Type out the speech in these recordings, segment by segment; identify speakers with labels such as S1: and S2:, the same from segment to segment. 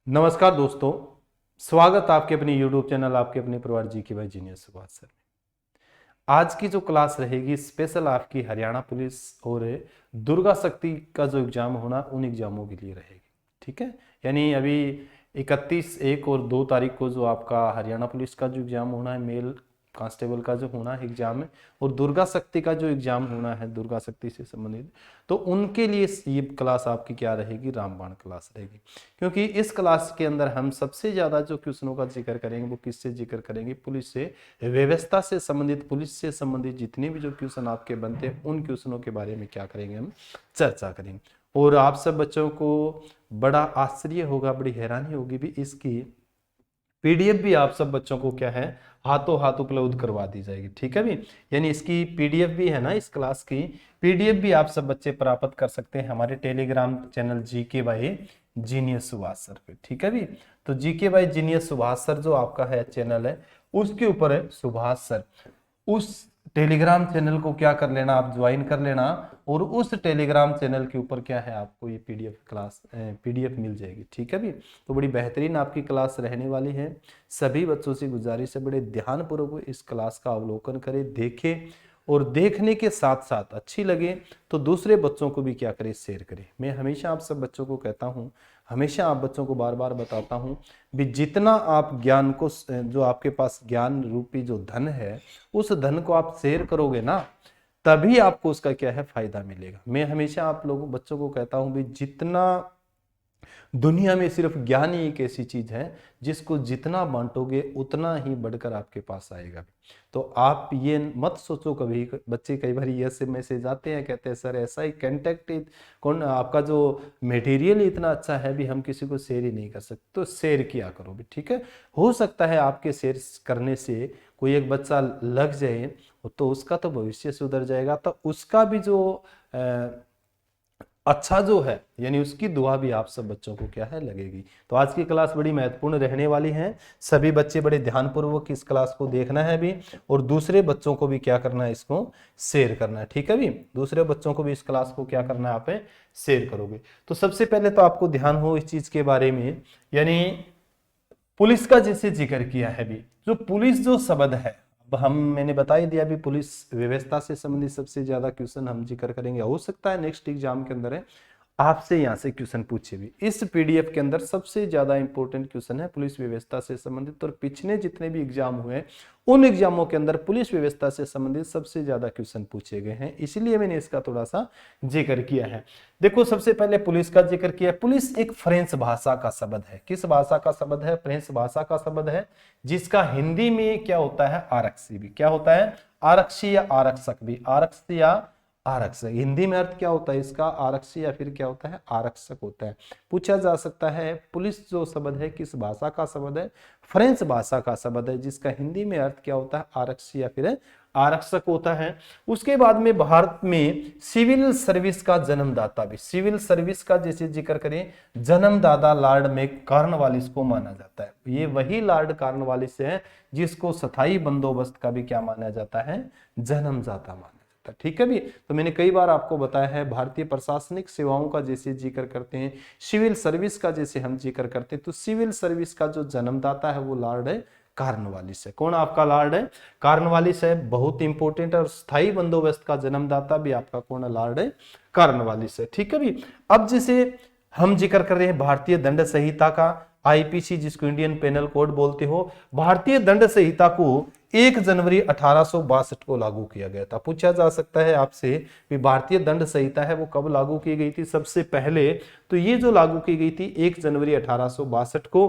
S1: नमस्कार दोस्तों, स्वागत आपके अपने YouTube चैनल आपके अपने परिवार जीके भाई जीनियस सुभाष सर में। आज की जो क्लास रहेगी स्पेशल आपकी हरियाणा पुलिस और दुर्गा शक्ति का जो एग्जाम होना उन एग्जामों के लिए रहेगी। ठीक है, यानी अभी 31, 1 और 2 तारीख को जो आपका हरियाणा पुलिस का जो एग्जाम होना है, मेल कांस्टेबल का जो होना है एग्जाम है, और दुर्गा शक्ति का जो एग्जाम होना है दुर्गा शक्ति से संबंधित, तो उनके लिए ये क्लास आपकी क्या रहेगी, रामबाण क्लास रहेगी। क्योंकि इस क्लास के अंदर हम सबसे ज्यादा जो क्वेश्चनों का जिक्र करेंगे वो किससे जिक्र करेंगे, पुलिस से, व्यवस्था से संबंधित, पुलिस से संबंधित जितने भी जो क्वेश्चन आपके बनते हैं उन क्वेश्चनों के बारे में क्या करेंगे, हम चर्चा करेंगे। और आप सब बच्चों को बड़ा आश्चर्य होगा, बड़ी हैरानी होगी भी, इसकी पीडीएफ भी आप सब बच्चों को क्या है, हाथों हाथ उपलब्ध करवा दी जाएगी। ठीक है भी, यानी इसकी पीडीएफ भी है ना, इस क्लास की पीडीएफ भी आप सब बच्चे प्राप्त कर सकते हैं हमारे Telegram channel GK by genius Subhash sir पे। ठीक है भी, तो GK by genius Subhash sir जो आपका है चैनल है, उसके ऊपर है सुभाष सर, उस टेलीग्राम चैनल को क्या कर लेना, आप ज्वाइन कर लेना, और उस टेलीग्राम चैनल के ऊपर क्या है, आपको ये पीडीएफ क्लास पीडीएफ मिल जाएगी। ठीक है भी, तो बड़ी बेहतरीन आपकी क्लास रहने वाली है। सभी बच्चों से गुजारिश है, बड़े ध्यानपूर्वक इस क्लास का अवलोकन करें, देखें, और देखने के साथ साथ अच्छी लगे तो दूसरे बच्चों को भी क्या करें, शेयर करें। मैं हमेशा आप सब बच्चों को कहता हूँ, हमेशा आप बच्चों को बार बार बताता हूँ भी, जितना आप ज्ञान को, जो आपके पास ज्ञान रूपी जो धन है, उस धन को आप शेयर करोगे ना, तभी आपको उसका क्या है, फायदा मिलेगा। मैं हमेशा आप लोगों बच्चों को कहता हूं भी, जितना दुनिया में सिर्फ ज्ञान ही एक ऐसी चीज है जिसको जितना बांटोगे उतना ही बढ़कर आपके पास आएगा। तो आप ये मत सोचो कभी, बच्चे कई बार ऐसे मैसेज आते हैं, कहते हैं सर ऐसा ही कंटेक्ट कौन, आपका जो मटेरियल इतना अच्छा है भी, हम किसी को शेयर ही नहीं कर सकते, तो शेयर किया करो भी। ठीक है, हो सकता है आपके शेयर करने से कोई एक बच्चा लग जाए तो उसका तो भविष्य सुधर जाएगा, तो उसका भी जो अच्छा जो है, यानी उसकी दुआ भी आप सब बच्चों को क्या है, लगेगी। तो आज की क्लास बड़ी महत्वपूर्ण रहने वाली है। सभी बच्चे बड़े ध्यानपूर्वक इस क्लास को देखना है भी, और दूसरे बच्चों को भी क्या करना है, इसको शेयर करना है। ठीक है भी, दूसरे बच्चों को भी इस क्लास को क्या करना है, आप शेयर करोगे। तो सबसे पहले तो आपको ध्यान हो इस चीज के बारे में, यानी पुलिस का जैसे जिक्र किया है भी, जो पुलिस जो शब्द है, मैंने बता ही दिया भी, पुलिस व्यवस्था से संबंधित सबसे ज्यादा क्वेश्चन हम जिक्र करेंगे। हो सकता है नेक्स्ट एग्जाम के अंदर है आपसे यहां से क्वेश्चन पूछे भी। इस पीडीएफ के अंदर सबसे ज्यादा इंपॉर्टेंट क्वेश्चन है पुलिस व्यवस्था से संबंधित, और पिछले जितने भी एग्जाम हुए उन एग्जामों के अंदर पुलिस व्यवस्था से संबंधित सबसे ज्यादा क्वेश्चन पूछे गए हैं, इसलिए मैंने इसका थोड़ा सा जिक्र किया है। देखो, सबसे पहले पुलिस का जिक्र किया। पुलिस एक फ्रेंच भाषा का शब्द है। किस भाषा का शब्द है? फ्रेंच भाषा का शब्द है, जिसका हिंदी में क्या होता है, आरक्षी भी। क्या होता है? आरक्षी या आरक्षक भी। आरक्षी या आरक्षक, हिंदी में अर्थ क्या होता है इसका? आरक्षी या फिर क्या होता है, आरक्षक होता है। पूछा जा सकता है पुलिस जो शब्द है किस भाषा का शब्द है? फ्रेंच भाषा का शब्द है, जिसका हिंदी में अर्थ क्या होता है, आरक्षी या फिर आरक्षक होता है। उसके बाद में भारत में सिविल सर्विस का जन्मदाता भी, सिविल सर्विस का जैसे जिक्र करें, जन्मदाता लॉर्ड कॉर्नवालिस को माना जाता है। ये वही लॉर्ड कॉर्नवालिस है जिसको स्थायी बंदोबस्त का भी क्या माना जाता है, जन्मदाता माना जाता है। ठीक है भी, तो मैंने कई बार आपको बताया है, भारतीय प्रशासनिक सेवाओं का जैसे जिक्र करते हैं, सिविल सर्विस का जैसे हम जिक्र करते हैं, तो सिविल सर्विस का जो जन्मदाता है वो लॉर्ड है कॉर्नवालिस है। कौन आपका लॉर्ड है? कॉर्नवालिस है, बहुत इंपॉर्टेंट। और स्थायी बंदोबस्त का जन्मदाता भी आपका कौन है? लॉर्ड है कॉर्नवालिस है। ठीक है भी, अब जैसे हम जिक्र कर रहे हैं भारतीय दंड संहिता का, आईपीसी जिसको इंडियन पेनल कोड बोलते हो, भारतीय दंड संहिता को 1 जनवरी 1862 को लागू किया गया था। पूछा जा सकता है आपसे कि भारतीय दंड संहिता है वो कब लागू की गई थी? सबसे पहले तो ये जो लागू की गई थी 1 जनवरी 1862 को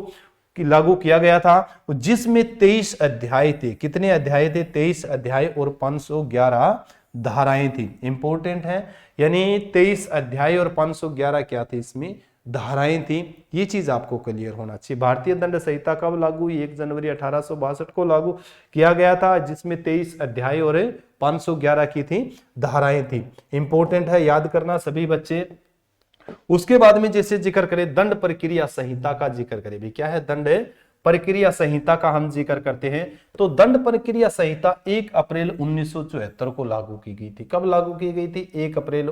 S1: कि लागू किया गया था, जिसमें 23 अध्याय थे। कितने अध्याय थे? 23 अध्याय और 511 धाराएं थी। इंपॉर्टेंट है, यानी 23 अध्याय और 511 क्या थे, इसमें धाराएं थी। ये चीज आपको क्लियर होना चाहिए। भारतीय दंड संहिता कब लागू हुई? 1 जनवरी 1862 को लागू किया गया था, जिसमें 23 अध्याय और 511 की थी धाराएं थी। इंपॉर्टेंट है, याद करना सभी बच्चे। उसके बाद में जैसे जिक्र करें दंड प्रक्रिया संहिता का जिक्र करें भी, क्या है? दंड प्रक्रिया संहिता का हम जिक्र करते हैं, तो दंड प्रक्रिया संहिता 1 अप्रैल 1974 को लागू की गई थी। कब लागू की गई थी? 1 अप्रैल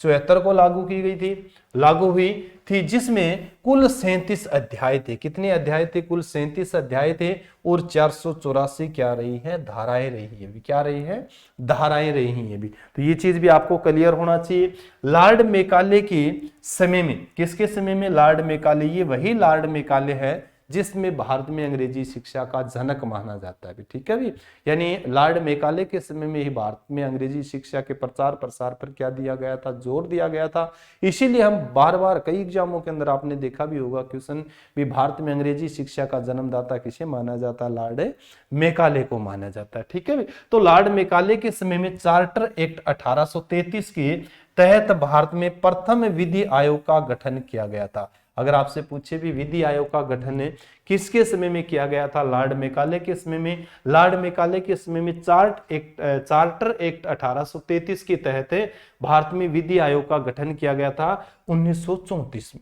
S1: 74 को लागू की गई थी, लागू हुई थी, जिसमें कुल 37 अध्याय थे। कितने अध्याय थे? कुल 37 अध्याय थे और 484 क्या रही है? धाराएं रही है भी। क्या रही है? धाराएं रही है भी। तो ये चीज भी आपको क्लियर होना चाहिए। लॉर्ड मैकाले के समय में, किसके समय में? Lord Macaulay. ये वही लॉर्ड मैकाले है जिसमें भारत में अंग्रेजी शिक्षा का जनक माना जाता है। ठीक है भी, यानी लॉर्ड मैकाले के समय में ही भारत में अंग्रेजी शिक्षा के प्रचार प्रसार पर क्या दिया गया था? जोर दिया गया था। इसीलिए हम बार बार कई एग्जामों के अंदर आपने देखा भी होगा क्वेश्चन भी, भारत में अंग्रेजी शिक्षा का जन्मदाता किसे माना जाता है? लॉर्ड मैकाले को माना जाता है। ठीक है भी, तो लॉर्ड मैकाले के समय में चार्टर एक्ट 1833 के तहत भारत में प्रथम विधि आयोग का गठन किया गया था। अगर आपसे पूछे भी विधि आयोग का गठन किसके समय में किया गया था? लॉर्ड मैकाले के समय में। लॉर्ड मैकाले के समय में चार्टर एक्ट 1833 के तहत भारत में विधि आयोग का गठन किया गया था 1834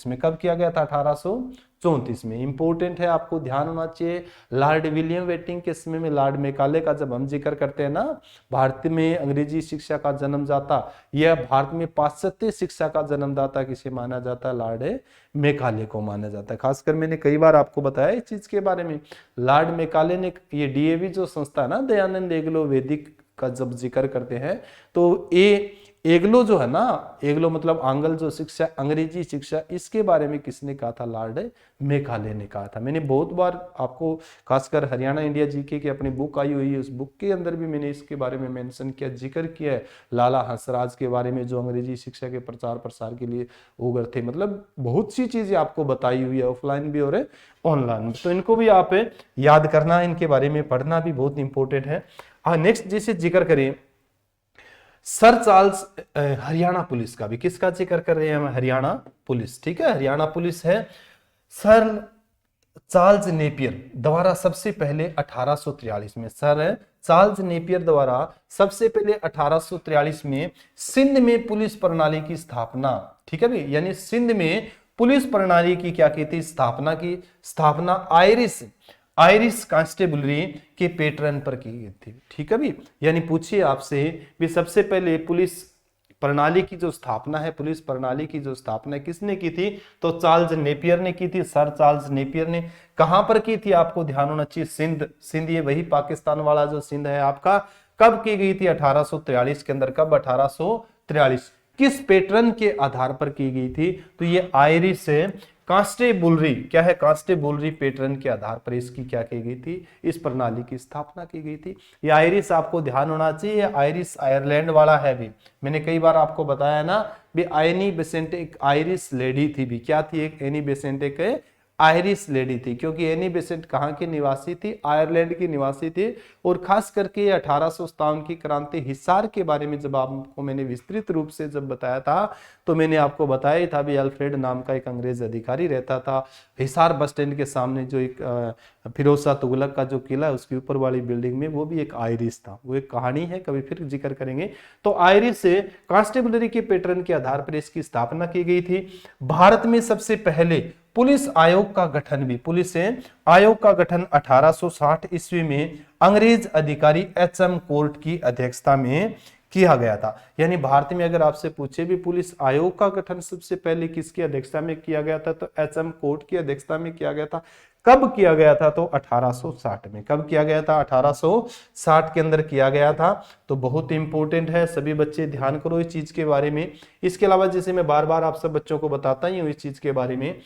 S1: में। कब किया गया था? 1834 में। इंपॉर्टेंट है, आपको ध्यान होना चाहिए। लॉर्ड विलियम वेटिंग के समय में लॉर्ड मैकाले का जब हम जिक्र करते हैं ना, भारत में अंग्रेजी शिक्षा का जन्मदाता, यह भारत में पाश्चात्य शिक्षा का जन्मदाता किसे माना जाता है? लॉर्ड मैकाले को माना जाता है। खासकर मैंने कई बार आपको बताया इस चीज के बारे में। लॉर्ड मैकाले ने ये डीएवी जो संस्था है ना, दयानंद एग्लो वैदिक का जब जिक्र करते हैं तो ये एग्लो जो है ना, एग्लो मतलब आंग्ल जो शिक्षा, अंग्रेजी शिक्षा, इसके बारे में किसने कहा था? लॉर्ड मैकाले ने कहा था। मैंने बहुत बार आपको, खासकर हरियाणा इंडिया जीके की अपनी बुक आई हुई है, उस बुक के अंदर भी मैंने इसके बारे में मेंशन किया, जिक्र किया है लाला हंसराज के बारे में, जो अंग्रेजी शिक्षा के प्रचार प्रसार के लिए उगर थे। मतलब बहुत सी चीजें आपको बताई हुई है, ऑफलाइन भी और ऑनलाइन। तो इनको भी आप याद करना, इनके बारे में पढ़ना भी बहुत इंपॉर्टेंट है। हाँ, नेक्स्ट जिसे जिक्र करें सर चार्ल्स, हरियाणा पुलिस का भी। किसका जिक्र कर रहे हैं हम? हरियाणा पुलिस। ठीक है, हरियाणा पुलिस है। सर चार्ल्स नेपियर द्वारा सबसे पहले 1843 में, सर चार्ल्स नेपियर द्वारा सबसे पहले 1843 में सिंध में पुलिस प्रणाली की स्थापना, ठीक है भाई, यानी सिंध में पुलिस प्रणाली की क्या की थी? स्थापना आयरिश कांस्टेबलरी के पैटर्न पर की गई थी। ठीक है भी, यानी पूछिए आपसे भी सबसे पहले पुलिस प्रणाली की जो स्थापना है, पुलिस प्रणाली की जो स्थापना किसने की थी? तो चार्ल्स नेपियर ने की थी। सर चार्ल्स नेपियर ने कहां पर की थी? आपको ध्यान होना चाहिए, सिंध ये वही पाकिस्तान वाला जो सिंध है आपका। कब की गई थी? 1843 के अंदर। कब? 1843। किस पैटर्न के आधार पर की गई थी? तो ये आयरिश कांस्टेबुलरी, क्या है? कांस्टेबुलरी पैटर्न के आधार पर इसकी क्या की गई थी? इस प्रणाली की स्थापना की गई थी। ये आयरिश आपको ध्यान होना चाहिए, आयरिश आयरलैंड वाला है भी। मैंने कई बार आपको बताया ना भी, एनी बेसेंट एक आयरिश लेडी थी भी। क्या थी? एक एनी बेसेंट एक आयरिश लेडी थी, क्योंकि एनी बेसेंट कहाँ की निवासी थी? आयरलैंड की निवासी थी। और खास करके 1857 की क्रांति हिसार के बारे में जब आपको मैंने विस्तृत रूप से जब बताया था, तो मैंने आपको बताया ही था भी, अल्फ्रेड नाम का एक अंग्रेज अधिकारी रहता था हिसार बस स्टैंड के सामने, जो एक फिरोज शाह तुगलक का जो किला है उसके ऊपर वाली बिल्डिंग में, वो भी एक आयरिश था। वो एक कहानी है, कभी फिर जिक्र करेंगे। तो आयरिश से कांस्टेबलरी के पैटर्न के आधार पर इसकी स्थापना की गई थी। भारत में सबसे पहले पुलिस आयोग का गठन भी, पुलिस आयोग का गठन 1860 ईस्वी में अंग्रेज अधिकारी एच.एम. कोर्ट की अध्यक्षता में किया गया था। यानी भारत में अगर आपसे पूछे भी पुलिस आयोग का गठन सबसे पहले किसकी अध्यक्षता में किया गया था, तो एच.एम. कोर्ट की अध्यक्षता में किया गया था। कब किया गया था? तो 1860 में। कब किया गया था? 1860 के अंदर किया गया था। तो बहुत इंपॉर्टेंट है, सभी बच्चे ध्यान करो इस चीज के बारे में। इसके अलावा जैसे मैं बार बार आप सब बच्चों को बताता ही हूँ इस चीज के बारे में,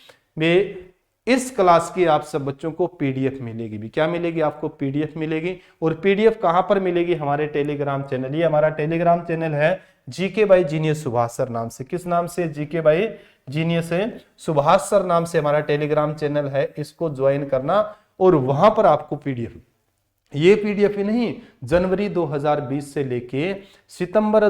S1: इस क्लास की आप सब बच्चों को पीडीएफ मिलेगी भी। क्या मिलेगी? आपको पीडीएफ मिलेगी। और पीडीएफ कहां पर मिलेगी? हमारे टेलीग्राम चैनल। ये हमारा टेलीग्राम चैनल है GK by genius Subhash sir नाम से। किस नाम से? GK by genius Subhash sir नाम से हमारा टेलीग्राम चैनल है। इसको ज्वाइन करना और वहां पर आपको पीडीएफ, ये पीडीएफ ही नहीं, जनवरी 2020 से लेके सितंबर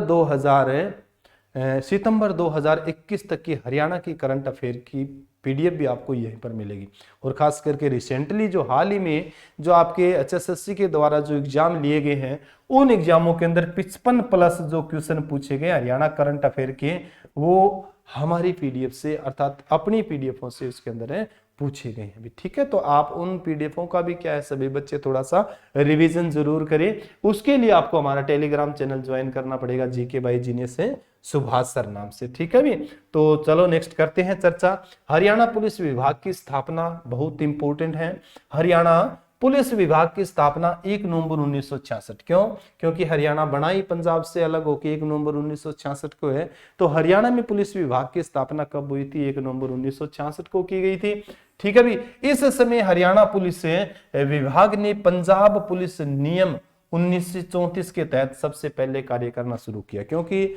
S1: 2021 तक की हरियाणा की करंट अफेयर की पीडीएफ भी आपको यहीं पर मिलेगी। और खास करके रिसेंटली जो हाल ही में जो आपके एचएसएससी के द्वारा जो एग्जाम लिए गए हैं, उन एग्जामों के अंदर 55 प्लस जो क्वेश्चन पूछे गए हरियाणा करंट अफेयर के, वो हमारी पीडीएफ से अर्थात अपनी पीडीएफों से उसके अंदर है पूछे गए हैं भी। ठीक है, तो आप उन पीडीएफों का भी क्या है सभी बच्चे थोड़ा सा रिवीजन जरूर करें। उसके लिए आपको हमारा टेलीग्राम चैनल ज्वाइन करना पड़ेगा, जीके बाय जीनियस से सुभाष सर नाम से। ठीक है भी, तो चलो नेक्स्ट करते हैं चर्चा। हरियाणा पुलिस विभाग की स्थापना बहुत इंपॉर्टेंट है। हरियाणा पुलिस विभाग की स्थापना 1 नवंबर 1966। क्यों? क्योंकि हरियाणा बना ही पंजाब से अलग होकर 1 नवंबर 1966 को है। तो हरियाणा में पुलिस विभाग की स्थापना कब हुई थी? 1 नवंबर 1966 को की गई थी। ठीक है भी, इस समय हरियाणा पुलिस विभाग ने पंजाब पुलिस नियम 1934 के तहत सबसे पहले कार्य करना शुरू किया। क्योंकि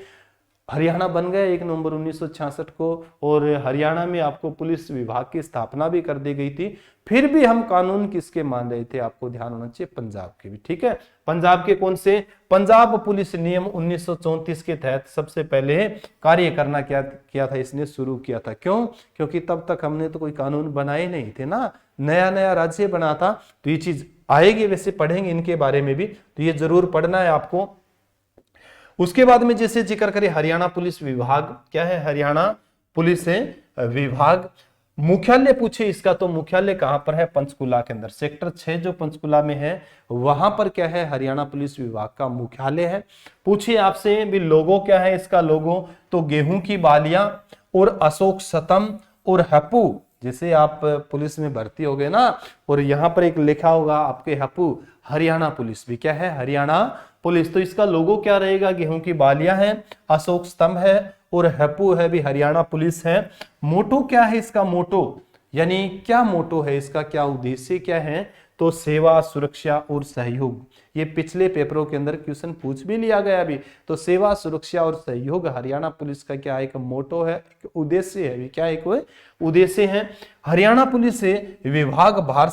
S1: हरियाणा बन गया 1 नवंबर 1966 को और हरियाणा में आपको पुलिस विभाग की स्थापना भी कर दी गई थी। फिर भी हम कानून किसके मान रहे थे? आपको ध्यान होना चाहिए पंजाब के भी। ठीक है, पंजाब के कौन से? पंजाब पुलिस नियम 1934 के तहत सबसे पहले कार्य करना किया था, इसने शुरू किया था। क्यों? क्योंकि तब तक हमने तो कोई कानून बनाए नहीं थे ना, नया नया राज्य बना था। तो ये चीज आएगी, वैसे पढ़ेंगे इनके बारे में भी, तो ये जरूर पढ़ना है आपको। उसके बाद में जैसे जिक्र करें हरियाणा पुलिस विभाग क्या है? हरियाणा पुलिस विभाग मुख्यालय पूछे इसका, तो मुख्यालय कहां पर है? पंचकुला के अंदर। सेक्टर 6 जो पंचकुला में है वहां पर क्या है? हरियाणा पुलिस विभाग का मुख्यालय है। पूछिए आपसे भी लोगो क्या है इसका? लोगो तो गेहूं की बालियां और अशोक स्तंभ और हप्पू। जैसे आप पुलिस में भर्ती हो गए ना, और यहां पर एक लिखा होगा आपके हप्पू, हरियाणा पुलिस भी क्या है? हरियाणा पुलिस। तो इसका लोगो क्या रहेगा? गेहूं की बालियां है, अशोक स्तंभ है और हप्पू है भी हरियाणा पुलिस है। मोटो क्या है इसका? मोटो यानी क्या मोटो है इसका? क्या उद्देश्य क्या है? तो सेवा, सुरक्षा और सहयोग। ये पिछले पेपरों के अंदर क्वेश्चन पूछ भी लिया गया अभी। तो सेवा, सुरक्षा और सहयोग हरियाणा पुलिस का क्या एक मोटो है, उद्देश्य है। क्या एक उद्देश्य है? हरियाणा पुलिस विभाग भारत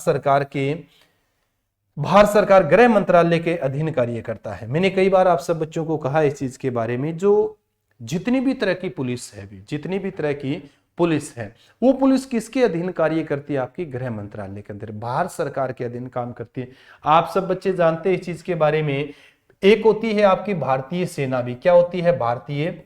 S1: सरकार गृह मंत्रालय के अधीन कार्य करता है। मैंने कई बार आप सब बच्चों को कहा इस चीज के बारे में, जो जितनी भी तरह की पुलिस है भी, जितनी भी तरह की पुलिस है, वो पुलिस किसके अधीन कार्य करती है? आपकी गृह मंत्रालय के अंदर, भारत सरकार के अधीन काम करती है। आप सब बच्चे जानते हैं इस चीज के बारे में। एक होती है आपकी भारतीय सेना भी। क्या होती है? भारतीय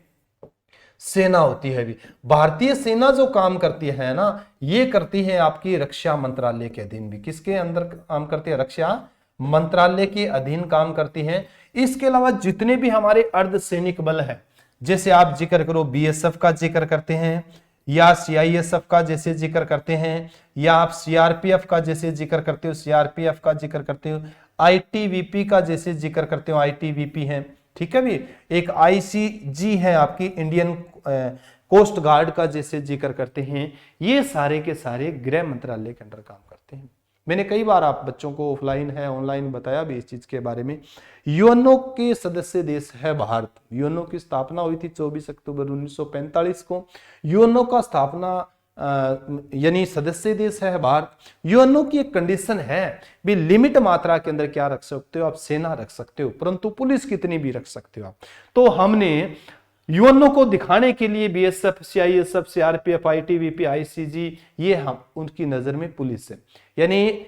S1: सेना होती है भी। भारतीय सेना जो काम करती है ना, ये करती है आपकी रक्षा मंत्रालय के अधीन भी। किसके अंदर काम करती है? रक्षा मंत्रालय के अधीन काम करती है। इसके अलावा जितने भी हमारे अर्धसैनिक बल है, जैसे आप जिक्र करो बीएसएफ का जिक्र करते हैं, या सीआईएसएफ का जैसे जिक्र करते हैं, या आप सीआरपीएफ का जैसे जिक्र करते हो, सीआरपीएफ का जिक्र करते हो, आईटीबीपी का जैसे जिक्र करते हो, आईटीबीपी है। ठीक है भी, एक आईसीजी है आपकी इंडियन कोस्ट गार्ड का जैसे जिक्र करते हैं। ये सारे के सारे गृह मंत्रालय के अंदर काम करते हैं। मैंने कई बार आप बच्चों को ऑफलाइन है ऑनलाइन बताया भी इस चीज के बारे में। यूएनओ के सदस्य देश है भारत। यूएनओ की स्थापना हुई थी 24 अक्टूबर 1945 को। यूएनओ का स्थापना यानी सदस्य देश है भारत। यूएनओ की एक कंडीशन है भी, लिमिट मात्रा के अंदर क्या रख सकते हो आप? सेना रख सकते हो, परंतु पुलिस कितनी भी रख सकते हो आप। तो हमने यूएनओ को दिखाने के लिए BSF, CISF, CRPF, ITBP, ICG, ये हम उनकी नजर में पुलिस है। यानी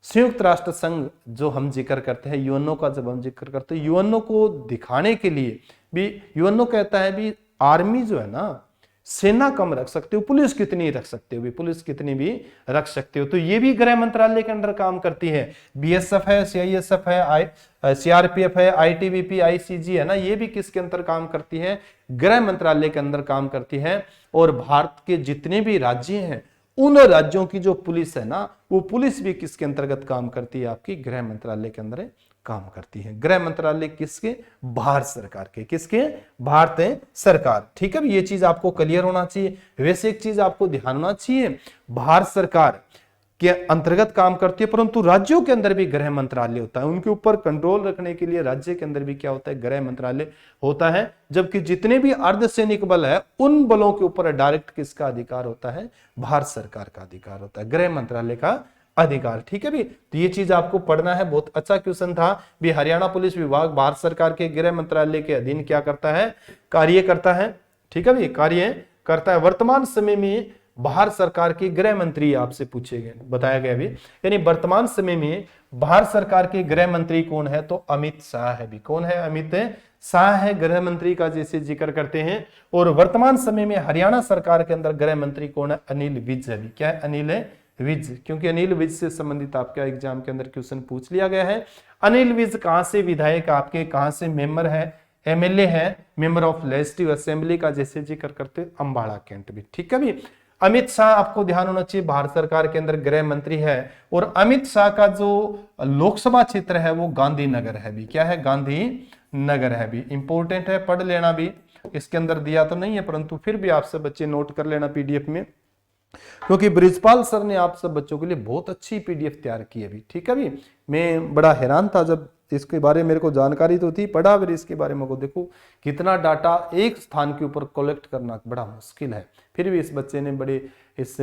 S1: संयुक्त राष्ट्र संघ जो हम जिक्र करते हैं, यूएनओ का जब हम जिक्र करते हैं, यूएनओ को दिखाने के लिए भी यूएनओ कहता है भी आर्मी जो है ना, सेना कम रख सकते हो, पुलिस कितनी रख सकते हो भी, पुलिस कितनी भी रख सकते हो। तो ये भी गृह मंत्रालय के अंदर काम करती है। बीएसएफ है, सीआईएसएफ है, सीआरपीएफ है, आईटीबीपी, आईसीजी है ना, ये भी किसके अंदर काम करती है? गृह मंत्रालय के अंदर काम करती है। और भारत के जितने भी राज्य हैं, उन राज्यों की जो पुलिस है ना, वो पुलिस भी किसके अंतर्गत काम करती है? आपकी गृह मंत्रालय के अंदर काम करती है। गृह मंत्रालय किसके? भारत सरकार के। किसके? भारत सरकार। ठीक है, ये चीज आपको क्लियर होना चाहिए। वैसे एक चीज आपको ध्यान होना चाहिए, भारत सरकार के अंतर्गत काम करती है, परंतु राज्यों के अंदर भी गृह मंत्रालय होता है। उनके ऊपर कंट्रोल रखने के लिए राज्य के अंदर भी क्या होता है? गृह मंत्रालय होता है। जबकि जितने भी अर्धसैनिक बल है, उन बलों के ऊपर डायरेक्ट किसका अधिकार होता है? भारत सरकार का अधिकार होता है, गृह मंत्रालय का अधिकार। ठीक है भी, तो ये चीज आपको पढ़ना है। बहुत अच्छा क्वेश्चन था भी। हरियाणा पुलिस विभाग भारत सरकार के गृह मंत्रालय के अधीन क्या करता है? कार्य करता है। ठीक है भी, कार्य करता है। वर्तमान समय में भारत सरकार के गृह मंत्री आपसे पूछे गए, बताया गया भी, यानी वर्तमान समय में भारत सरकार के गृह मंत्री कौन है? तो अमित शाह है भी। कौन है? अमित शाह है गृह मंत्री का जैसे जिक्र करते हैं। और वर्तमान समय में हरियाणा सरकार के अंदर गृह मंत्री कौन है? अनिल विज है। क्या है? अनिल विज, क्योंकि अनिल विज से संबंधित आपका एग्जाम के अंदर क्वेश्चन पूछ लिया गया है। अनिल विज कहां से विधायक आपके, कहां से मेंबर है? एमएलए है, मेंबर ऑफ लेजिस्लेटिव असेंबली का जैसे जिक्र करते अंबाला कैंट भी। ठीक है भी। अमित शाह आपको ध्यान होना चाहिए भारत सरकार के अंदर गृह मंत्री है। और अमित शाह का जो लोकसभा क्षेत्र है वो गांधीनगर है भी। क्या है? गांधीनगर है भी। इंपॉर्टेंट है, पढ़ लेना भी। इसके अंदर दिया तो नहीं है परंतु फिर भी आपसे बच्चे नोट कर लेना पीडीएफ में, क्योंकि ब्रिजपाल सर ने आप सब बच्चों के लिए बहुत अच्छी पीडीएफ तैयार की है अभी। ठीक है भी। मैं बड़ा हैरान था जब इसके बारे में, मेरे को जानकारी तो थी, पढ़ा फिर इसके बारे में को देखो कितना डाटा एक स्थान के ऊपर कलेक्ट करना बड़ा मुश्किल है। फिर भी इस बच्चे ने बड़े, इस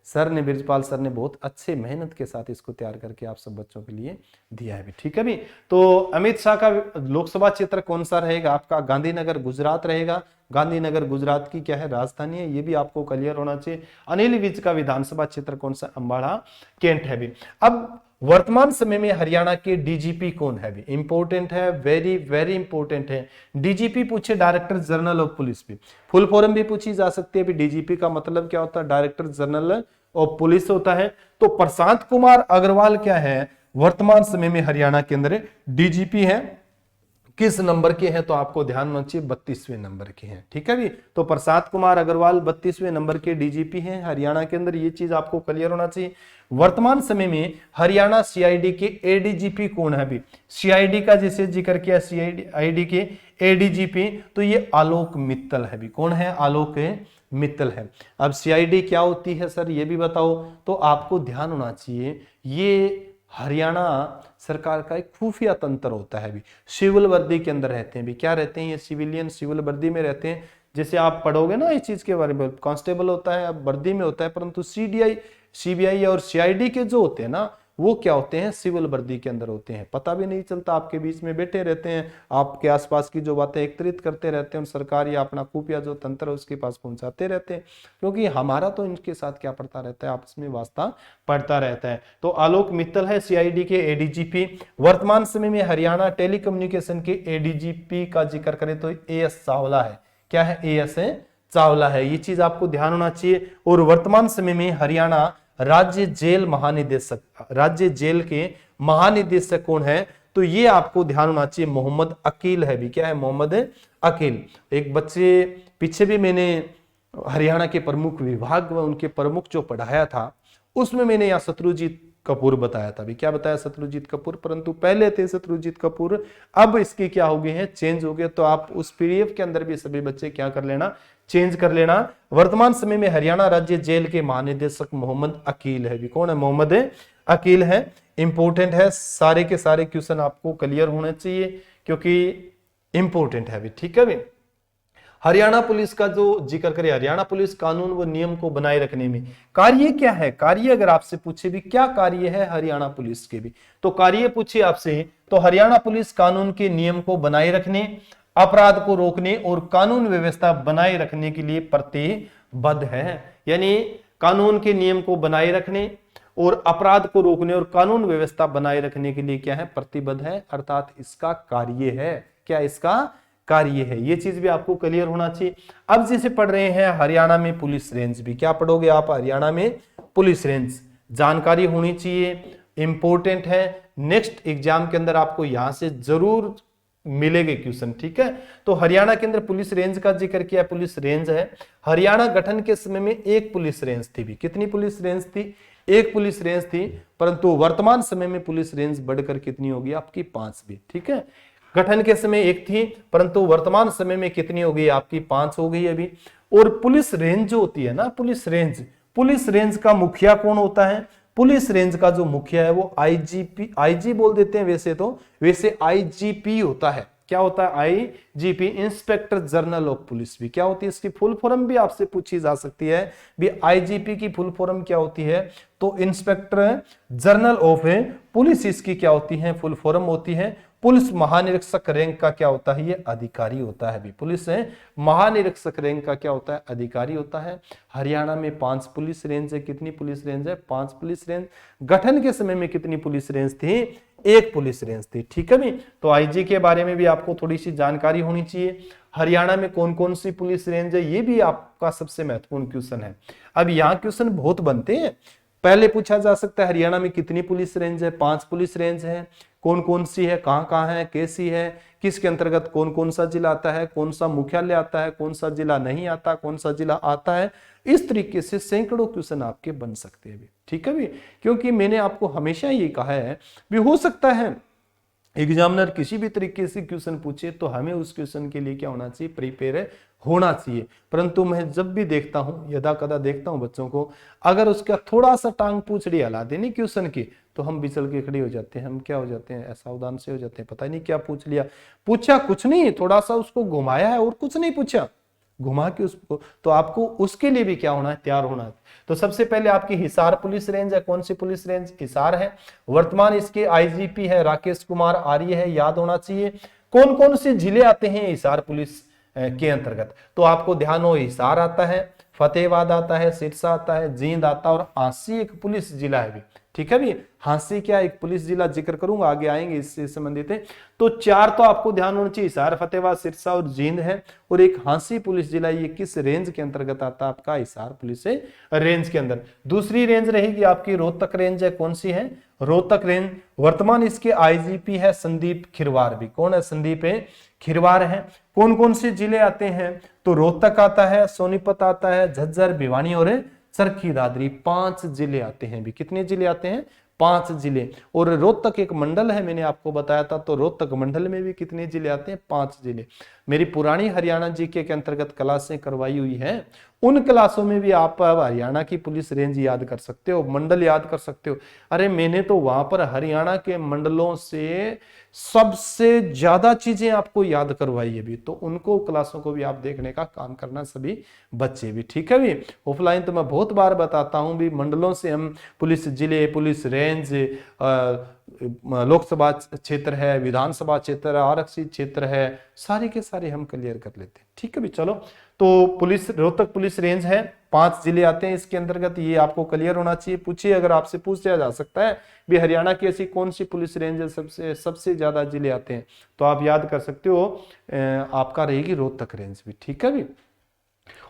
S1: सर ने, ब्रिजपाल सर ने बहुत अच्छे मेहनत के साथ इसको तैयार करके आप सब बच्चों के लिए दिया है भी। ठीक है भी। तो अमित शाह का लोकसभा क्षेत्र कौन सा रहेगा? आपका गांधीनगर गुजरात रहेगा। गांधीनगर गुजरात की क्या है? राजधानी है। ये भी आपको क्लियर होना चाहिए। अनिल विज का विधानसभा क्षेत्र कौन सा? अंबाला कैंट है भी। अब वर्तमान समय में हरियाणा के डीजीपी कौन है भी? इंपॉर्टेंट है, वेरी वेरी इंपॉर्टेंट है। डीजीपी पूछे डायरेक्टर जनरल ऑफ पुलिस भी, फुल फॉर्म भी पूछी जा सकती है। डीजीपी का मतलब क्या होता है? डायरेक्टर जनरल ऑफ पुलिस होता है। तो प्रशांत कुमार अग्रवाल क्या है? वर्तमान समय में हरियाणा के अंदर डीजीपी है। किस नंबर के हैं? तो आपको ध्यान होना चाहिए 32वें नंबर के हैं। ठीक है भी। तो प्रसाद कुमार अग्रवाल 32वें नंबर के डीजीपी हैं हरियाणा के अंदर। ये चीज आपको क्लियर होना चाहिए। वर्तमान समय में हरियाणा सीआईडी के एडीजीपी कौन है भी? सीआईडी का जैसे जिक्र किया, सीआईडी के एडीजीपी, तो ये आलोक मित्तल है भी। कौन है? आलोक मित्तल है। अब सीआईडी क्या होती है सर, ये भी बताओ। तो आपको ध्यान होना चाहिए, ये हरियाणा सरकार का एक खुफिया तंत्र होता है भी। सिविल वर्दी के अंदर रहते हैं भी। क्या रहते हैं? ये सिविलियन सिविल वर्दी में रहते हैं। जैसे आप पढ़ोगे ना इस चीज के बारे में, कांस्टेबल होता है, अब वर्दी में होता है, परंतु सीडीआई, सीबीआई और सीआईडी के जो होते हैं ना, वो क्या होते हैं? सिविल वर्दी के अंदर होते हैं। पता भी नहीं चलता, आपके बीच में बैठे रहते हैं, आपके आसपास की जो बातें एकत्रित करते रहते हैं, सरकार या अपना खुफिया जो तंत्र है उसके पास पहुंचाते रहते हैं। क्योंकि हमारा तो इनके साथ क्या पड़ता रहता है? आपस में वास्ता पड़ता रहता है। तो आलोक मित्तल है सीआईडी के एडीजीपी। वर्तमान समय में हरियाणा टेलीकम्युनिकेशन के एडीजीपी का जिक्र करें तो एएस चावला है। क्या है? एएस चावला है। ये चीज आपको ध्यान होना चाहिए। और वर्तमान समय में हरियाणा राज्य जेल महानिदेशक, राज्य जेल के महानिदेशक कौन है? तो ये आपको ध्यान होना चाहिए, मोहम्मद अकील है भी। क्या है? मोहम्मद अकील। एक बच्चे पीछे भी मैंने हरियाणा के प्रमुख विभाग व उनके प्रमुख जो पढ़ाया था उसमें मैंने यहाँ शत्रुजीत कपूर बताया था भी। क्या बताया? शत्रुजीत कपूर। परंतु पहले थे शत्रुजीत कपूर, अब इसके क्या हो गए हैं? चेंज हो गए। तो आप उस पीडीएफ के अंदर भी सभी बच्चे क्या कर लेना? चेंज कर लेना। वर्तमान समय में हरियाणा राज्य जेल के महानिदेशक मोहम्मद अकील है भी। कौन है? मोहम्मद अकील है। इंपोर्टेंट है, सारे के सारे क्वेश्चन आपको क्लियर होने चाहिए क्योंकि इंपोर्टेंट है भी। ठीक है भी। हरियाणा पुलिस का जो जिक्र करें, हरियाणा पुलिस कानून व नियम को बनाए रखने में कार्य क्या है? कार्य अगर आपसे पूछे भी क्या कार्य है हरियाणा पुलिस के भी, तो कार्य पूछे आपसे तो हरियाणा पुलिस कानून के नियम को बनाए रखने, अपराध को रोकने और कानून व्यवस्था बनाए रखने के लिए प्रतिबद्ध है। यानी कानून के नियम को बनाए रखने और अपराध को रोकने और कानून व्यवस्था बनाए रखने के लिए क्या है? प्रतिबद्ध है, अर्थात इसका कार्य है। क्या इसका कार्य है? ये चीज भी आपको क्लियर होना चाहिए। अब जैसे पढ़ रहे हैं हरियाणा में पुलिस रेंज भी, क्या पढ़ोगे आप? हरियाणा में पुलिस रेंज जानकारी होनी चाहिए, इंपॉर्टेंट है। नेक्स्ट एग्जाम के अंदर आपको यहां से जरूर मिलेंगे क्वेश्चन। ठीक है। तो हरियाणा के अंदर पुलिस रेंज का जिक्र किया, पुलिस रेंज है। हरियाणा गठन के समय में एक पुलिस रेंज थी भी। कितनी पुलिस रेंज थी? एक पुलिस रेंज थी। परंतु वर्तमान समय में पुलिस रेंज बढ़कर कितनी होगी आपकी? 5 भी। ठीक है। गठन के समय एक थी परंतु वर्तमान समय में कितनी हो गई आपकी? 5 हो गई अभी। और पुलिस रेंज जो होती है ना, पुलिस रेंज का मुखिया कौन होता है? पुलिस रेंज का जो मुखिया है वो आईजीपी, आईजी बोल देते हैं वैसे तो, वैसे आईजीपी होता है। क्या होता है? IGP, inspector general of police भी। क्या होती है? इसकी फुल फॉर्म भी आपसे पूछी जा सकती है भी। आईजीपी की फुल फॉर्म क्या होती है? तो इंस्पेक्टर जनरल ऑफ पुलिस इसकी क्या होती है? फुल फॉर्म होती है। पुलिस महानिरीक्षक रैंक का क्या होता है? ये अधिकारी होता है भी। पुलिस महानिरीक्षक रैंक का क्या होता है? अधिकारी होता है। हरियाणा में 5 पुलिस रेंज है। कितनी पुलिस रेंज है? 5 पुलिस रेंज। गठन के समय में कितनी पुलिस रेंज थी? एक पुलिस रेंज थी। ठीक है भी, तो आईजी के बारे में भी आपको थोड़ी सी जानकारी होनी चाहिए। हरियाणा में कौन कौन सी पुलिस रेंज है, ये भी आपका सबसे महत्वपूर्ण क्वेश्चन है। अब यहाँ क्वेश्चन बहुत बनते हैं। पहले पूछा जा सकता है हरियाणा में कितनी पुलिस रेंज है, 5 पुलिस रेंज है, कौन कौन सी है, कहाँ कहाँ है, कैसी है, किसके अंतर्गत कौन कौन सा जिला आता है, कौन सा मुख्यालय आता है, कौन सा जिला नहीं आता, कौन सा जिला आता है। इस तरीके से सैकड़ों क्वेश्चन आपके बन सकते हैं भी। ठीक है भी, क्योंकि मैंने आपको हमेशा ये कहा है भी हो सकता है एग्जामिनर किसी भी तरीके से क्वेश्चन पूछे तो हमें उस क्वेश्चन के लिए क्या होना चाहिए, प्रिपेयर होना चाहिए। परंतु मैं जब भी देखता हूं, यदा कदा देखता हूं बच्चों को, अगर उसका थोड़ा सा टांग पूछड़ी हिला देनी क्वेश्चन की तो हम बिचल के खड़े हो जाते हैं, हम क्या हो जाते हैं, असावधान से हो जाते हैं, पता नहीं क्या पूछ लिया। पूछा कुछ नहीं, थोड़ा सा उसको घुमाया है और कुछ नहीं पूछा, घुमा के उसको, तो आपको उसके लिए भी क्या होना है, तैयार होना है। तो सबसे पहले आपकी हिसार पुलिस रेंज है। कौन सी पुलिस रेंज, हिसार है। वर्तमान इसके आईजीपी है राकेश कुमार आर्य है, याद होना चाहिए। कौन कौन से जिले आते हैं हिसार पुलिस के अंतर्गत, तो आपको ध्यान हो, हिसार आता है, फतेहाबाद आता है, सिरसा आता है, जींद आता है, और हांसी एक पुलिस जिला है भी। ठीक है भी, हांसी क्या एक पुलिस जिला, जिक्र करूंगा आगे आएंगे इससे संबंधित है। तो 4 तो आपको ध्यान होना चाहिए, हिसार, फतेहाबाद, सिरसा और जींद है, और एक हांसी पुलिस जिला। ये किस रेंज के अंतर्गत आता है, आपका हिसार पुलिस रेंज के अंदर। दूसरी रेंज रहेगी आपकी रोहतक रेंज है। कौन सी है, रोहतक रेंज। वर्तमान इसके आईजीपी है संदीप खिरवार भी। कौन है, संदीप खिरवार है। कौन कौन से जिले आते हैं, तो रोहतक आता है, सोनीपत आता है, झज्जर, भिवानी और चरखी दादरी, 5 जिले आते हैं भी। कितने जिले आते हैं, 5 जिले। और रोहतक एक मंडल है, मैंने आपको बताया था, तो रोहतक मंडल में भी कितने जिले आते हैं, 5 जिले। मेरी पुरानी हरियाणा जीके के अंतर्गत क्लासें करवाई हुई है, उन क्लासों में भी आप हरियाणा की पुलिस रेंज याद कर सकते हो, मंडल याद कर सकते हो। अरे मैंने तो वहां पर हरियाणा के मंडलों से सबसे ज्यादा चीजें आपको याद करवाई है भी, तो उनको क्लासों को भी आप देखने का काम करना सभी बच्चे भी। ठीक है भी, ऑफलाइन तो मैं बहुत बार बताता हूं भी, मंडलों से हम पुलिस जिले, पुलिस रेंज, लोकसभा क्षेत्र है, विधानसभा क्षेत्र, आरक्षित क्षेत्र है, सारे के सारे हम क्लियर कर लेते हैं। ठीक है भी, चलो। तो पुलिस, रोहतक पुलिस रेंज है, 5 जिले आते हैं इसके अंतर्गत, ये आपको क्लियर होना चाहिए। पूछिए, अगर आपसे पूछा जा सकता है भी हरियाणा की ऐसी कौन सी पुलिस रेंज है सबसे ज्यादा जिले आते हैं, तो आप याद कर सकते हो, आपका रहेगी रोहतक रेंज भी। ठीक है भी।